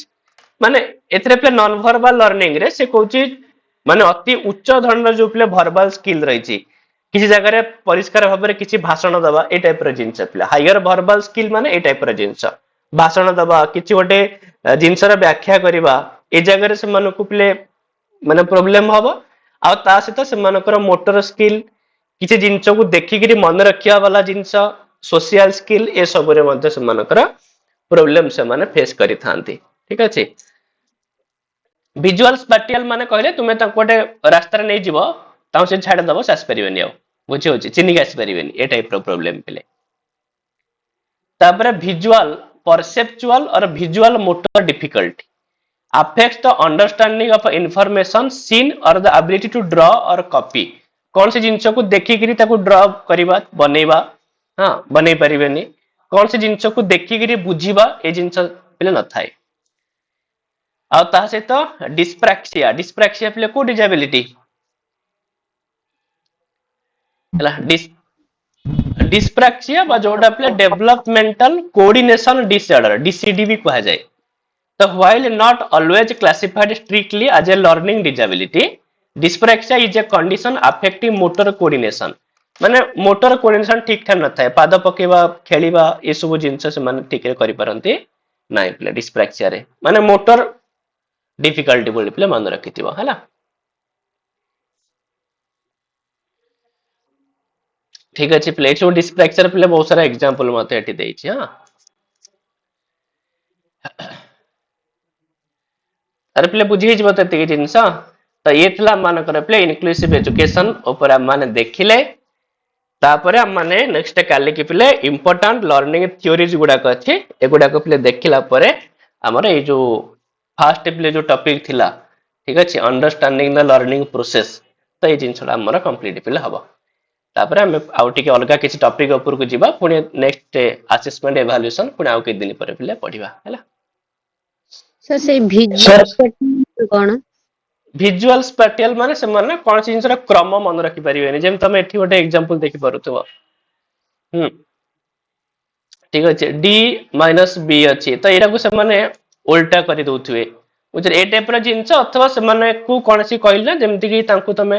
माने एथरे प्ले नॉन वर्बल लर्निंग रे से कोची माने अति उच्च धरणर जो प्ले वर्बल स्किल रहिछि किसी जगह रे परिष्कार भाव रे किछि भाषण दबा ए टाइप रे जिंस प्ले हायर वर्बल स्किल माने ए टाइप रे जिंस भाषण दबा किछि गोटे जिंस रे व्याख्या करबा ए जगह रे से मन को प्ले माने प्रॉब्लम हबो आ ता सहित से मनकर मोटर स्किल किसी जिंस को देखिकरी मन रखिया वाला जिंस सोशल स्किल ए सब रे मध्ये से मनकर प्रॉब्लम से माने फेस करि थांती ठीक अछि विजुअल स्पैटियल माने कहले तुमे त कोटे रास्ता रे नै जिवो ताउ से छाड़ दबो सास परिबेनी आ बुझि होछि चिन्नी गास परिबेनी ए टाइप रो प्रॉब्लम पेले तापर विजुअल परसेप्चुअल और visual motor difficulty affects the understanding of information seen or the ability to draw or copy कौन से जिंस को देखिकरी ताको ड्रा करिबा बनेबा हां बनै परिबेनी कौन से जिंस को देखिकरी बुझिबा ए जिंस पेले न थाए आ ता से तो डिस्प्रैक्सिया पेले को डिसेबिलिटी हला डिस्प्रैक्सिया बा जोडा पेले डेवलपमेंटल कोऑर्डिनेशन डिसऑर्डर डीसीडी भी कहा जाए तो while not always classified strictly as a learning disability dyspraxia is a condition affecting motor coordination माने मोटर कोऑर्डिनेशन ठीक ठाक न थाए पाद पकेबा खेलिबा ए सब जिंस से माने ठीक रे करि परंती नाइ प्ले डिस्प्रैक्सिया रे माने मोटर डिफिकल्टी बोली प्ले मन रखिथिबो हला ठीक अछि प्ले जो डिस्प्रैक्सिया प्ले बहुत सारा एग्जांपल मते एठी देइ छी हां अरे प्ले बुझी जब तक जिनस तो ये थला मान कर प्ले इनक्लूसिव एजुकेशन ऊपर माने देखिले तापर माने नेक्स्ट काली की प्ले इंपोर्टेंट लर्निंग थ्योरीज गुडा को अछि ए गुडा को प्ले देखिला परे हमर ए जो फर्स्ट प्ले जो टॉपिक थिला ठीक अछि अंडरस्टैंडिंग द लर्निंग प्रोसेस तो ये जिनसला हमर कंप्लीट प्ले हबो तापर हम आउट के अलगा किसी टॉपिक ऊपर को जीवा पुनी नेक्स्ट असेसमेंट इवैल्यूएशन पुनी आउ के दिन पर प्ले पढिबा हैला सर से विजुअल कोन विजुअल स्पैटियल माने से माने कोन जिंस रा क्रम मन रखि परिबेनी जेम तमे एठी गोटे एग्जांपल देखि परुथबो ठीक अछि डी माइनस बी अछि तो एरा को से माने उल्टा करि दोथुवे उजर ए टाइप रा जिंस अथवा से माने को कोनसी कहल ना जेमति कि तांको तमे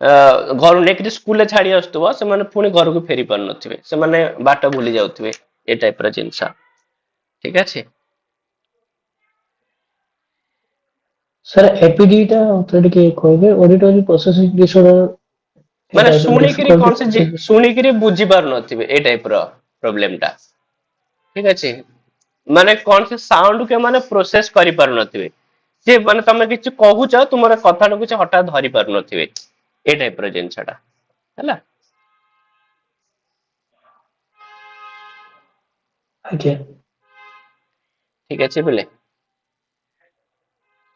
घर नेकरी स्कूल ले छाडी आस्तबो से माने पुनी घर को फेरी पर नथिवे से माने बाट भूली जाउथुवे ए टाइप रा जिंस ठीक अछि सर एपीडी टा थोड़ी के कहबे ऑडिटरी प्रोसेसिंग डिसऑर्डर माने सुनी करी बुझी पार नथिबे ए टाइप रो प्रॉब्लम टा ठीक अछि माने कोन से साउंड के माने प्रोसेस करि पार नथिबे जे माने तमे किछ कहूछ तुमरा कथा न किछ हटा धरि पार नथिबे ए टाइप रो जिंसटा हला ओके ठीक अछि बोले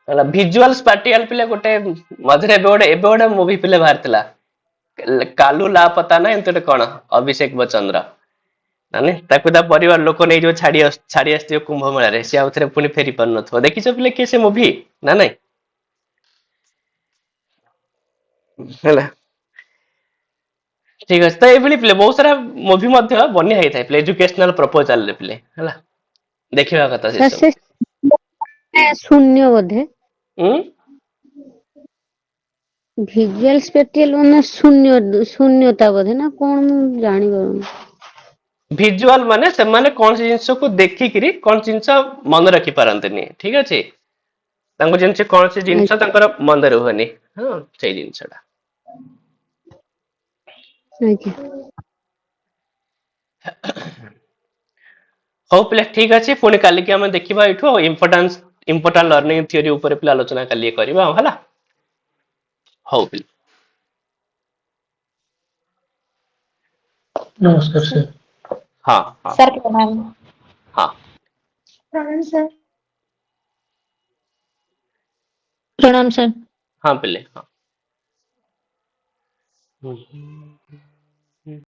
हला विजुअल स्पैटियल पिले गोटे मधुरे एबे मूवी पिले बाहरतला कालू लापता ना एंतटे कोन अभिषेक बच्चन रा माने ताकु ता परिवार लोक नै जो छाडी आस्तियो कुंभ मेला रे से आउथरे पुनी फेरी पर नथो देखिछो पिले के से मूवी ना नै हला ठीक अछि तो एभली प्ले बहुत सारा मूवी मध्य बन्या हेइ थाइ प्ले एजुकेशनल प्रपोजल रे प्ले हला देखिवा कथा से सर सब से शून्य बोधे हम्म ଭିଜୁଆଲ ସ୍ପେଟିଆଲ ମାନେ ଶୂନ୍ୟତା ବୋଧେ ନା କଣ ମୁଁ ଜାଣିପାରୁନି। ଭିଜୁଆल माने ସେମାନେ କୌଣସି ଜିନିଷକୁ ଦେଖିକିରି କୌଣସି ଜିନିଷ ମନେ ରଖି ପାରନ୍ତିନି ଠିକ ଅଛି ତାଙ୍କୁ ଯେମିତି କୌଣସି ଜିନିଷ ତାଙ୍କର ମନେ ରୁହେନି ହଁ ସେଇ ଜିନିଷଟା ଆଜ୍ଞା ହଉ ପିଲା ଠିକ ଅଛି ପୁଣି କାଲିକି ଆମେ ଦେଖିବା ଏଇଠୁ ଇମ୍ପୋର୍ଟାଣ୍ଟ ଲର୍ଣ୍ଣିଂ ଥିଓରି ଉପରେ ପିଲା ଆଲୋଚନା କାଲି କରିବା ଆଉ ହେଲା ହଉ ପିଲା नमस्कार सर। ହଁ ହଁ सर प्रणाम। ହଁ प्रणाम सर। प्रणाम सर। ହଁ ପିଲେ ହଁ